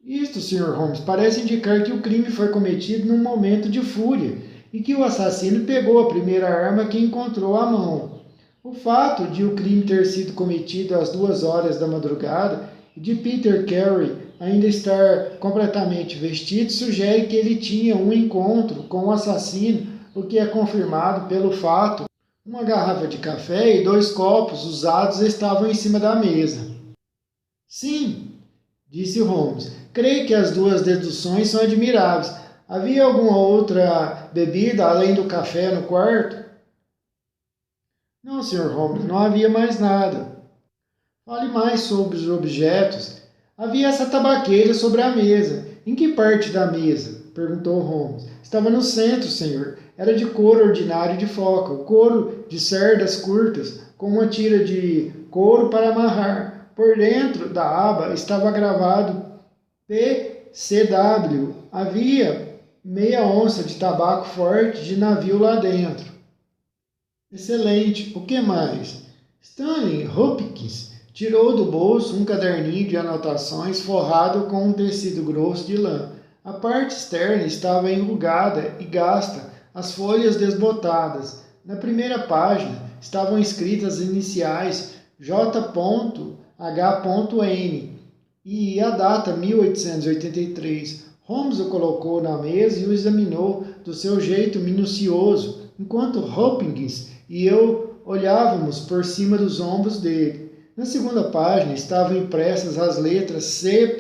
Isto, Sr. Holmes, parece indicar que o crime foi cometido num momento de fúria e que o assassino pegou a primeira arma que encontrou à mão. O fato de o crime ter sido cometido às 2 horas da madrugada e de Peter Carey ainda estar completamente vestido sugere que ele tinha um encontro com o assassino, o que é confirmado pelo fato uma garrafa de café e 2 copos usados estavam em cima da mesa. Sim, disse Holmes. Creio que as 2 deduções são admiráveis. Havia alguma outra bebida além do café no quarto? Não, Sr. Holmes, não havia mais nada. Fale mais sobre os objetos. Havia essa tabaqueira sobre a mesa. Em que parte da mesa? Perguntou Holmes. Estava no centro, senhor. Era de couro ordinário de foca, o couro de cerdas curtas, com uma tira de couro para amarrar. Por dentro da aba estava gravado PCW. Havia meia onça de tabaco forte de navio lá dentro. Excelente. O que mais? Stanley Hopkins tirou do bolso um caderninho de anotações forrado com um tecido grosso de lã. A parte externa estava enrugada e gasta, as folhas desbotadas. Na primeira página estavam escritas as iniciais J.H.N e a data 1883. Holmes o colocou na mesa e o examinou do seu jeito minucioso, enquanto Hopkins e eu olhávamos por cima dos ombros dele. Na segunda página estavam impressas as letras C.P.R.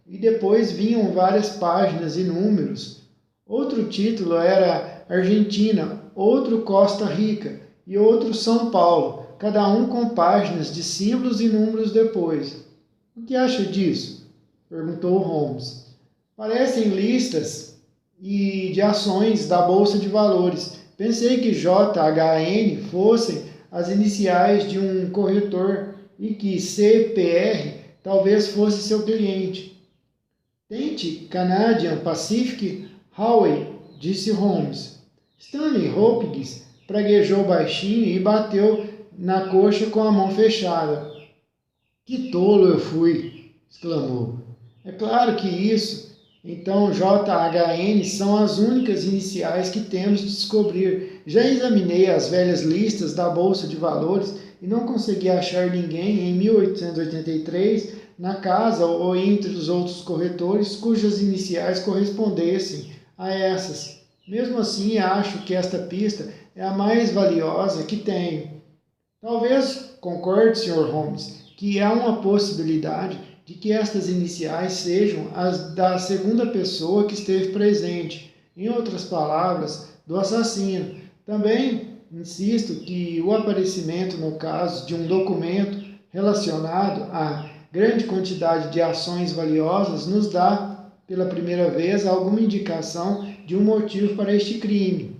e depois vinham várias páginas e números. Outro título era Argentina, outro Costa Rica e outro São Paulo, cada um com páginas de símbolos e números depois. O que acha disso? Perguntou Holmes. Parecem listas e de ações da Bolsa de Valores. Pensei que JHN fossem as iniciais de um corretor e que CPR talvez fosse seu cliente. Tente Canadian Pacific Railway, disse Holmes. Stanley Hopkins praguejou baixinho e bateu na coxa com a mão fechada. Que tolo eu fui! Exclamou. É claro que isso. Então, JHN são as únicas iniciais que temos de descobrir. Já examinei as velhas listas da Bolsa de Valores e não consegui achar ninguém em 1883 na casa ou entre os outros corretores cujas iniciais correspondessem a essas. Mesmo assim, acho que esta pista é a mais valiosa que tenho. Talvez concorde, Sr. Holmes, que há uma possibilidade de que estas iniciais sejam as da segunda pessoa que esteve presente, em outras palavras, do assassino. Também insisto que o aparecimento, no caso de um documento relacionado a grande quantidade de ações valiosas, nos dá, pela primeira vez, alguma indicação de um motivo para este crime.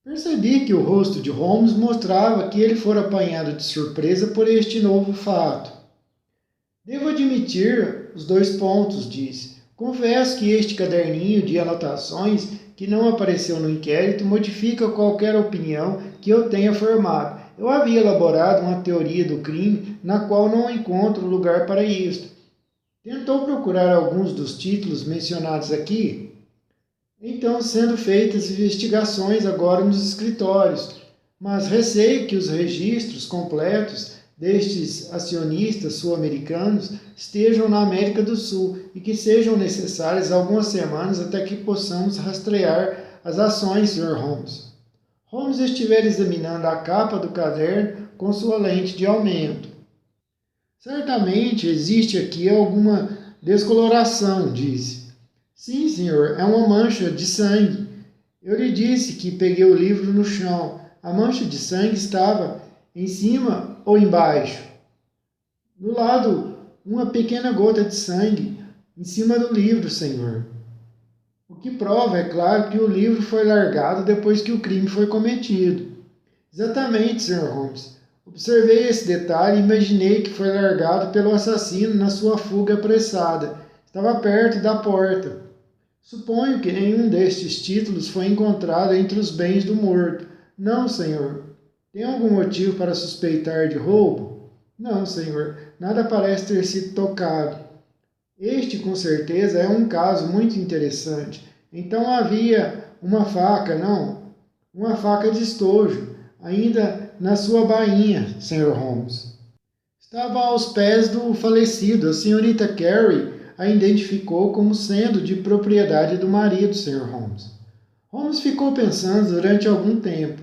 Percebi que o rosto de Holmes mostrava que ele fora apanhado de surpresa por este novo fato. Devo admitir os 2 pontos, disse. Confesso que este caderninho de anotações que não apareceu no inquérito modifica qualquer opinião que eu tenha formado. Eu havia elaborado uma teoria do crime na qual não encontro lugar para isto. Tentou procurar alguns dos títulos mencionados aqui? Então, sendo feitas investigações agora nos escritórios, mas receio que os registros completos destes acionistas sul-americanos estejam na América do Sul e que sejam necessárias algumas semanas até que possamos rastrear as ações, Sr. Holmes. Holmes estivera examinando a capa do caderno com sua lente de aumento. Certamente existe aqui alguma descoloração, disse. Sim, senhor, é uma mancha de sangue. Eu lhe disse que peguei o livro no chão. A mancha de sangue estava em cima ou embaixo? Do lado, uma pequena gota de sangue em cima do livro, senhor. O que prova, é claro, que o livro foi largado depois que o crime foi cometido. Exatamente, Sr. Holmes. Observei esse detalhe e imaginei que foi largado pelo assassino na sua fuga apressada. Estava perto da porta. Suponho que nenhum destes títulos foi encontrado entre os bens do morto. Não, senhor. Tem algum motivo para suspeitar de roubo? Não, senhor. Nada parece ter sido tocado. Este, com certeza, é um caso muito interessante. Então havia uma faca, não? Uma faca de estojo, ainda na sua bainha, Sr. Holmes. Estava aos pés do falecido. A senhorita Carey a identificou como sendo de propriedade do marido, Sr. Holmes. Holmes ficou pensando durante algum tempo.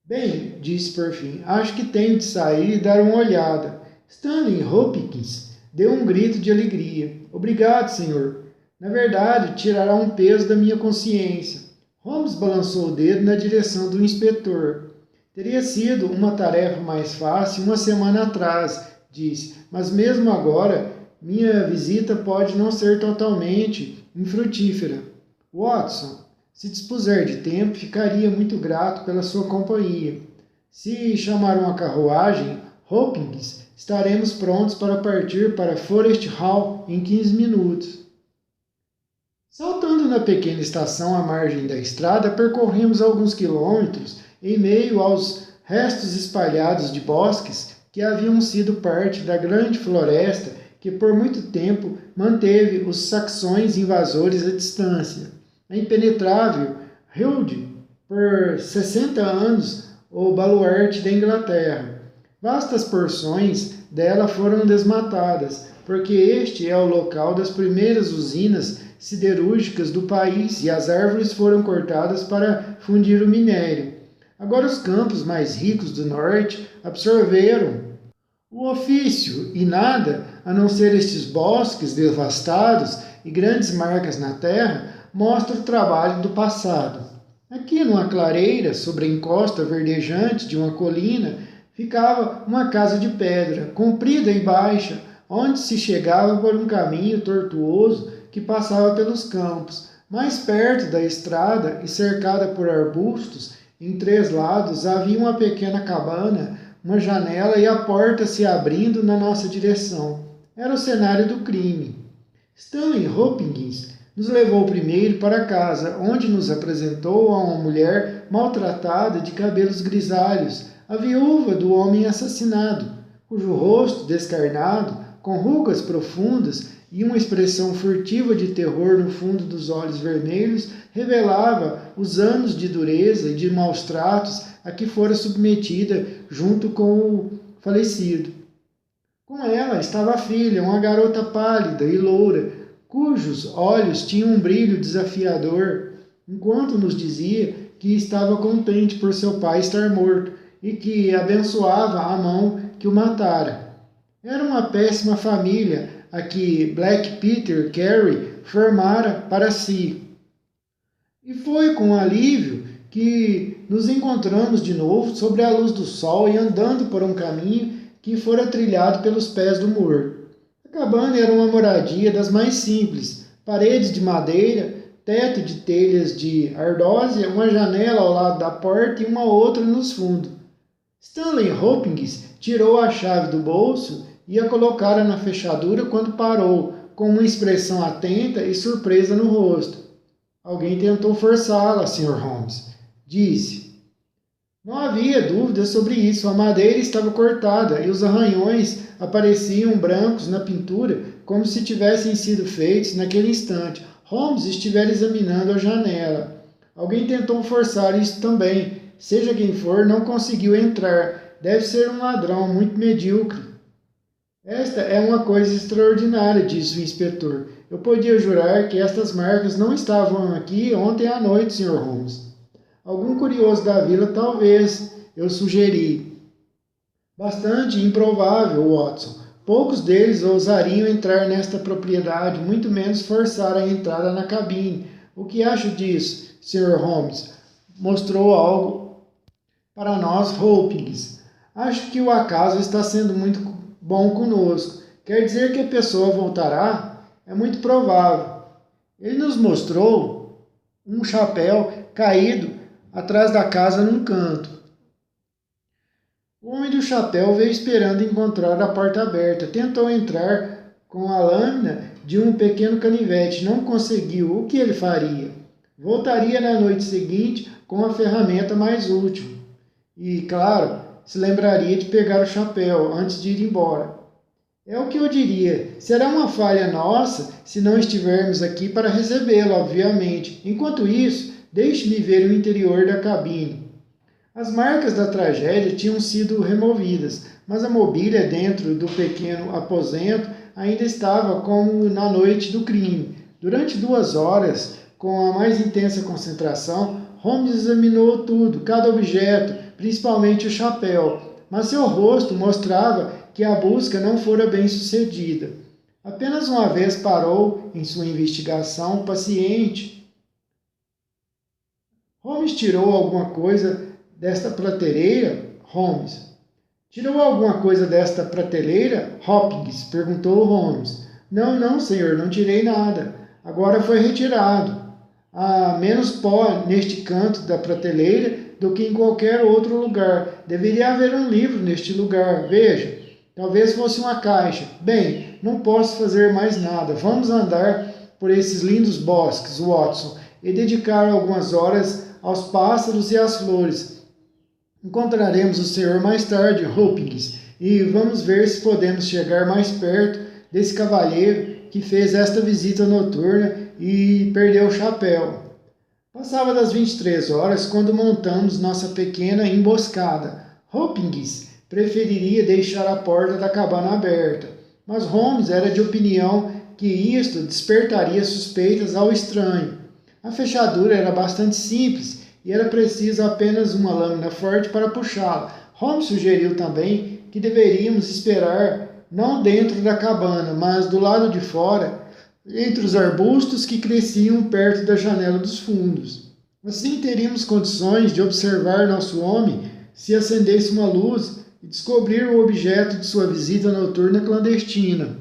Bem, disse por fim, acho que tenho de sair e dar uma olhada. Stanley Hopkins deu um grito de alegria. Obrigado, senhor. Na verdade, tirará um peso da minha consciência. Holmes balançou o dedo na direção do inspetor. Teria sido uma tarefa mais fácil uma semana atrás, disse, mas mesmo agora, minha visita pode não ser totalmente infrutífera. Watson, se dispuser de tempo, ficaria muito grato pela sua companhia. Se chamar uma carruagem, Hopkins, estaremos prontos para partir para Forest Hall em 15 minutos. Saltando na pequena estação à margem da estrada, percorremos alguns quilômetros em meio aos restos espalhados de bosques que haviam sido parte da grande floresta que por muito tempo manteve os saxões invasores à distância. A impenetrável Hilde, por 60 anos, o baluarte da Inglaterra. Vastas porções dela foram desmatadas, porque este é o local das primeiras usinas siderúrgicas do país e as árvores foram cortadas para fundir o minério. Agora os campos mais ricos do norte absorveram o ofício e nada, a não ser estes bosques devastados e grandes marcas na terra, mostra o trabalho do passado. Aqui, numa clareira, sobre a encosta verdejante de uma colina, ficava uma casa de pedra, comprida e baixa, onde se chegava por um caminho tortuoso que passava pelos campos. Mais perto da estrada e cercada por arbustos, em 3 lados havia uma pequena cabana, uma janela e a porta se abrindo na nossa direção. Era o cenário do crime. Stanley Hopkins nos levou primeiro para casa, onde nos apresentou a uma mulher maltratada de cabelos grisalhos, a viúva do homem assassinado, cujo rosto descarnado, com rugas profundas e uma expressão furtiva de terror no fundo dos olhos vermelhos, revelava os anos de dureza e de maus tratos a que fora submetida junto com o falecido. Com ela estava a filha, uma garota pálida e loura, cujos olhos tinham um brilho desafiador, enquanto nos dizia que estava contente por seu pai estar morto e que abençoava a mão que o matara. Era uma péssima família a que Black Peter Carey formara para si. E foi com alívio que nos encontramos de novo sobre a luz do sol e andando por um caminho que fora trilhado pelos pés do morto. A cabana era uma moradia das mais simples, paredes de madeira, teto de telhas de ardósia, uma janela ao lado da porta e uma outra nos fundos. Stanley Hopkins tirou a chave do bolso e a colocara na fechadura quando parou, com uma expressão atenta e surpresa no rosto. Alguém tentou forçá-la, Sr. Holmes, disse. Não havia dúvida sobre isso. A madeira estava cortada e os arranhões apareciam brancos na pintura, como se tivessem sido feitos naquele instante. Holmes estivera examinando a janela. Alguém tentou forçar isso também. Seja quem for, não conseguiu entrar. Deve ser um ladrão muito medíocre. Esta é uma coisa extraordinária, disse o inspetor. Eu podia jurar que estas marcas não estavam aqui ontem à noite, Sr. Holmes. Algum curioso da vila, talvez, eu sugeri. Bastante improvável, Watson. Poucos deles ousariam entrar nesta propriedade, muito menos forçar a entrada na cabine. O que acho disso, Sr. Holmes? Mostrou algo para nós, Hopkins. Acho que o acaso está sendo muito bom conosco. Quer dizer que a pessoa voltará? É muito provável. Ele nos mostrou um chapéu caído atrás da casa num canto. O homem do chapéu veio esperando encontrar a porta aberta. Tentou entrar com a lâmina de um pequeno canivete. Não conseguiu. O que ele faria? Voltaria na noite seguinte com a ferramenta mais útil. E, claro, se lembraria de pegar o chapéu antes de ir embora. É o que eu diria. Será uma falha nossa se não estivermos aqui para recebê-lo, obviamente. Enquanto isso, deixe-me ver o interior da cabine. As marcas da tragédia tinham sido removidas, mas a mobília dentro do pequeno aposento ainda estava como na noite do crime. Durante 2 horas, com a mais intensa concentração, Holmes examinou tudo, cada objeto, principalmente o chapéu, mas seu rosto mostrava que a busca não fora bem sucedida. Apenas uma vez parou em sua investigação paciente. Holmes tirou alguma coisa desta prateleira? Holmes. Tirou alguma coisa desta prateleira? Hopkins, perguntou Holmes. Não, senhor, não tirei nada. Agora foi retirado. Há menos pó neste canto da prateleira do que em qualquer outro lugar. Deveria haver um livro neste lugar. Veja, talvez fosse uma caixa. Bem, não posso fazer mais nada. Vamos andar por esses lindos bosques, Watson, e dedicar algumas horas aos pássaros e às flores. Encontraremos o senhor mais tarde, Hopkins, e vamos ver se podemos chegar mais perto desse cavalheiro que fez esta visita noturna e perdeu o chapéu. Passava das 23 horas quando montamos nossa pequena emboscada. Hopkins preferiria deixar a porta da cabana aberta, mas Holmes era de opinião que isto despertaria suspeitas ao estranho. A fechadura era bastante simples e era preciso apenas uma lâmina forte para puxá-la. Holmes sugeriu também que deveríamos esperar não dentro da cabana, mas do lado de fora, entre os arbustos que cresciam perto da janela dos fundos. Assim teríamos condições de observar nosso homem se acendesse uma luz e descobrir o objeto de sua visita noturna clandestina.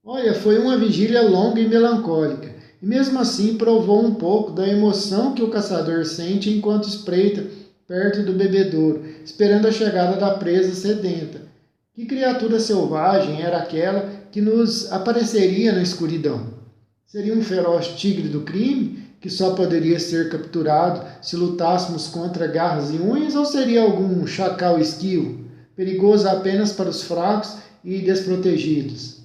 Olha, foi uma vigília longa e melancólica. E mesmo assim provou um pouco da emoção que o caçador sente enquanto espreita perto do bebedouro, esperando a chegada da presa sedenta. Que criatura selvagem era aquela que nos apareceria na escuridão? Seria um feroz tigre do crime, que só poderia ser capturado se lutássemos contra garras e unhas, ou seria algum chacal esquivo, perigoso apenas para os fracos e desprotegidos?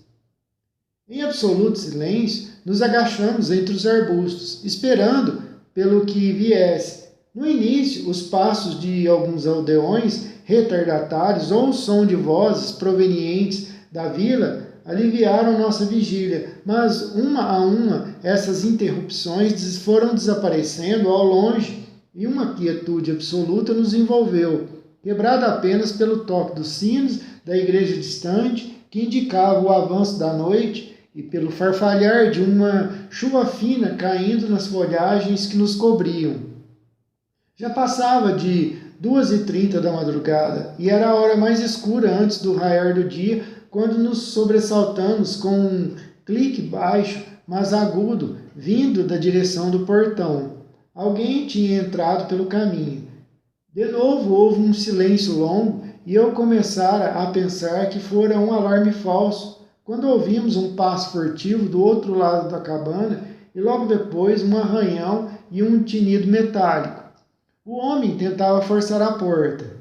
Em absoluto silêncio, nos agachamos entre os arbustos, esperando pelo que viesse. No início, os passos de alguns aldeões retardatários ou o som de vozes provenientes da vila aliviaram nossa vigília, mas uma a uma essas interrupções foram desaparecendo ao longe e uma quietude absoluta nos envolveu, quebrada apenas pelo toque dos sinos da igreja distante, que indicava o avanço da noite, e pelo farfalhar de uma chuva fina caindo nas folhagens que nos cobriam. Já passava de 2h30 da madrugada, e era a hora mais escura antes do raiar do dia, quando nos sobressaltamos com um clique baixo, mas agudo, vindo da direção do portão. Alguém tinha entrado pelo caminho. De novo houve um silêncio longo e eu começara a pensar que fora um alarme falso, quando ouvimos um passo furtivo do outro lado da cabana e logo depois um arranhão e um tinido metálico. O homem tentava forçar a porta.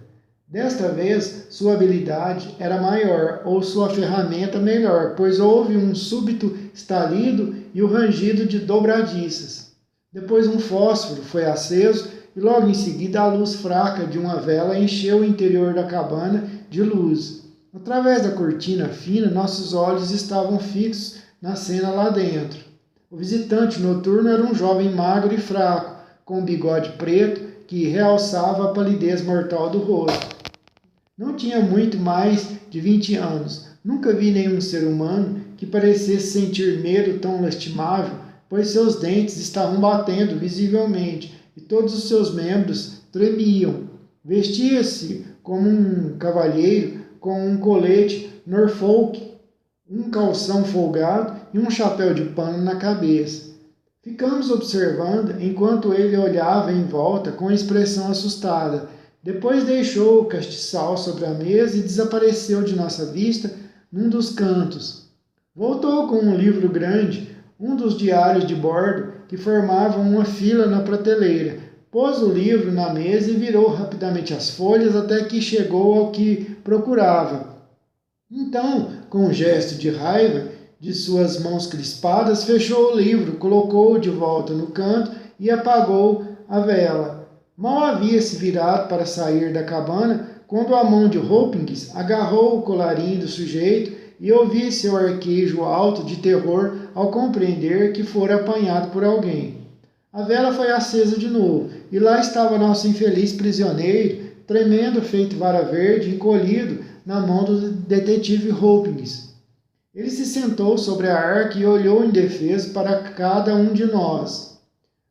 Desta vez, sua habilidade era maior ou sua ferramenta melhor, pois houve um súbito estalido e o rangido de dobradiças. Depois um fósforo foi aceso e logo em seguida a luz fraca de uma vela encheu o interior da cabana de luz. Através da cortina fina, nossos olhos estavam fixos na cena lá dentro. O visitante noturno era um jovem magro e fraco, com um bigode preto que realçava a palidez mortal do rosto. Não tinha muito mais de 20 anos. Nunca vi nenhum ser humano que parecesse sentir medo tão lastimável, pois seus dentes estavam batendo visivelmente e todos os seus membros tremiam. Vestia-se como um cavalheiro com um colete Norfolk, um calção folgado e um chapéu de pano na cabeça. Ficamos observando enquanto ele olhava em volta com expressão assustada. Depois deixou o castiçal sobre a mesa e desapareceu de nossa vista num dos cantos. Voltou com um livro grande, um dos diários de bordo, que formavam uma fila na prateleira. Pôs o livro na mesa e virou rapidamente as folhas até que chegou ao que procurava. Então, com um gesto de raiva de suas mãos crispadas, fechou o livro, colocou-o de volta no canto e apagou a vela. Mal havia se virado para sair da cabana, quando a mão de Hopkins agarrou o colarinho do sujeito e ouvi seu arquejo alto de terror ao compreender que fora apanhado por alguém. A vela foi acesa de novo, e lá estava nosso infeliz prisioneiro, tremendo feito vara verde, encolhido na mão do detetive Hopkins. Ele se sentou sobre a arca e olhou indefeso para cada um de nós.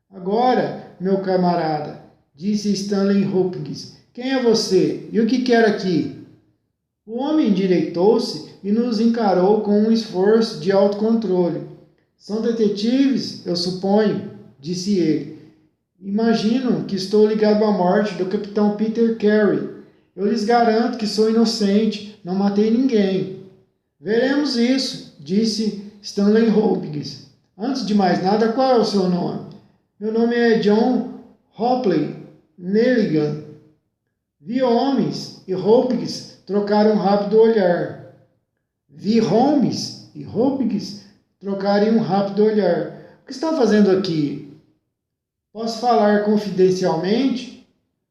Agora, meu camarada, disse Stanley Hopkins, quem é você e o que quer aqui? O homem endireitou-se e nos encarou com um esforço de autocontrole. São detetives, eu suponho, disse ele. Imagino que estou ligado à morte do capitão Peter Carey. Eu lhes garanto que sou inocente, não matei ninguém. Veremos isso, disse Stanley Hopkins. Antes de mais nada, qual é o seu nome? Meu nome é John Hopley Nelligan. Vi Holmes e Hopkins trocaram um rápido olhar. Vi Holmes e Hopkins trocarem um rápido olhar. O que está fazendo aqui? Posso falar confidencialmente?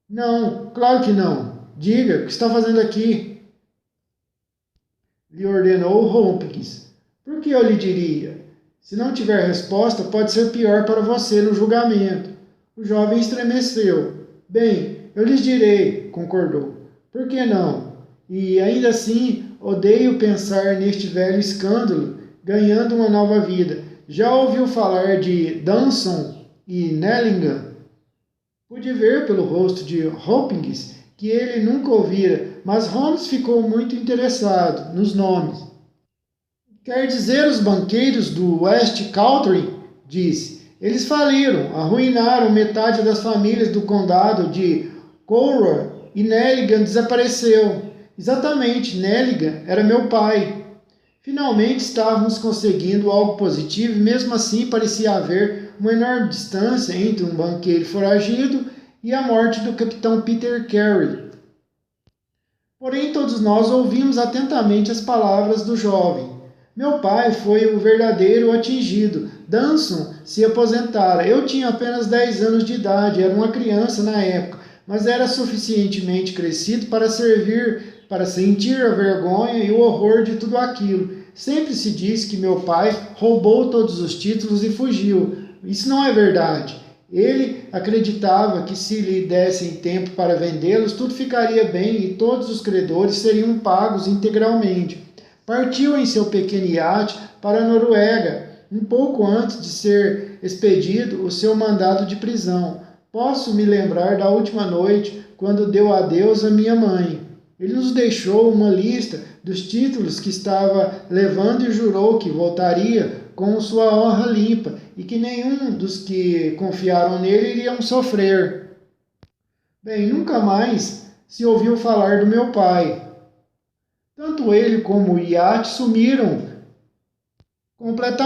Não, claro que não. Diga, o que está fazendo aqui? Lhe ordenou Hopkins. Por que eu lhe diria? Se não tiver resposta, pode ser pior para você no julgamento. O jovem estremeceu. Bem, eu lhes direi, concordou. Por que não? E ainda assim, odeio pensar neste velho escândalo ganhando uma nova vida. Já ouviu falar de Danson e Nelligan? Pude ver pelo rosto de Hopkins que ele nunca ouvira, mas Holmes ficou muito interessado nos nomes. Quer dizer os banqueiros do West Country? Disse. Eles faliram, arruinaram metade das famílias do condado de Cornwall e Nelligan desapareceu. Exatamente, Nelligan era meu pai. Finalmente estávamos conseguindo algo positivo e mesmo assim parecia haver uma enorme distância entre um banqueiro foragido e a morte do capitão Peter Carey. Porém, todos nós ouvimos atentamente as palavras do jovem. Meu pai foi o verdadeiro atingido. Danson se aposentara. Eu tinha apenas 10 anos de idade, era uma criança na época, mas era suficientemente crescido para sentir a vergonha e o horror de tudo aquilo. Sempre se diz que meu pai roubou todos os títulos e fugiu. Isso não é verdade. Ele acreditava que se lhe dessem tempo para vendê-los, tudo ficaria bem e todos os credores seriam pagos integralmente. Partiu em seu pequeno iate para a Noruega, um pouco antes de ser expedido o seu mandado de prisão. Posso me lembrar da última noite, quando deu adeus à minha mãe. Ele nos deixou uma lista dos títulos que estava levando e jurou que voltaria com sua honra limpa e que nenhum dos que confiaram nele iriam sofrer. Bem, nunca mais se ouviu falar do meu pai. Tanto ele como o iate sumiram completamente.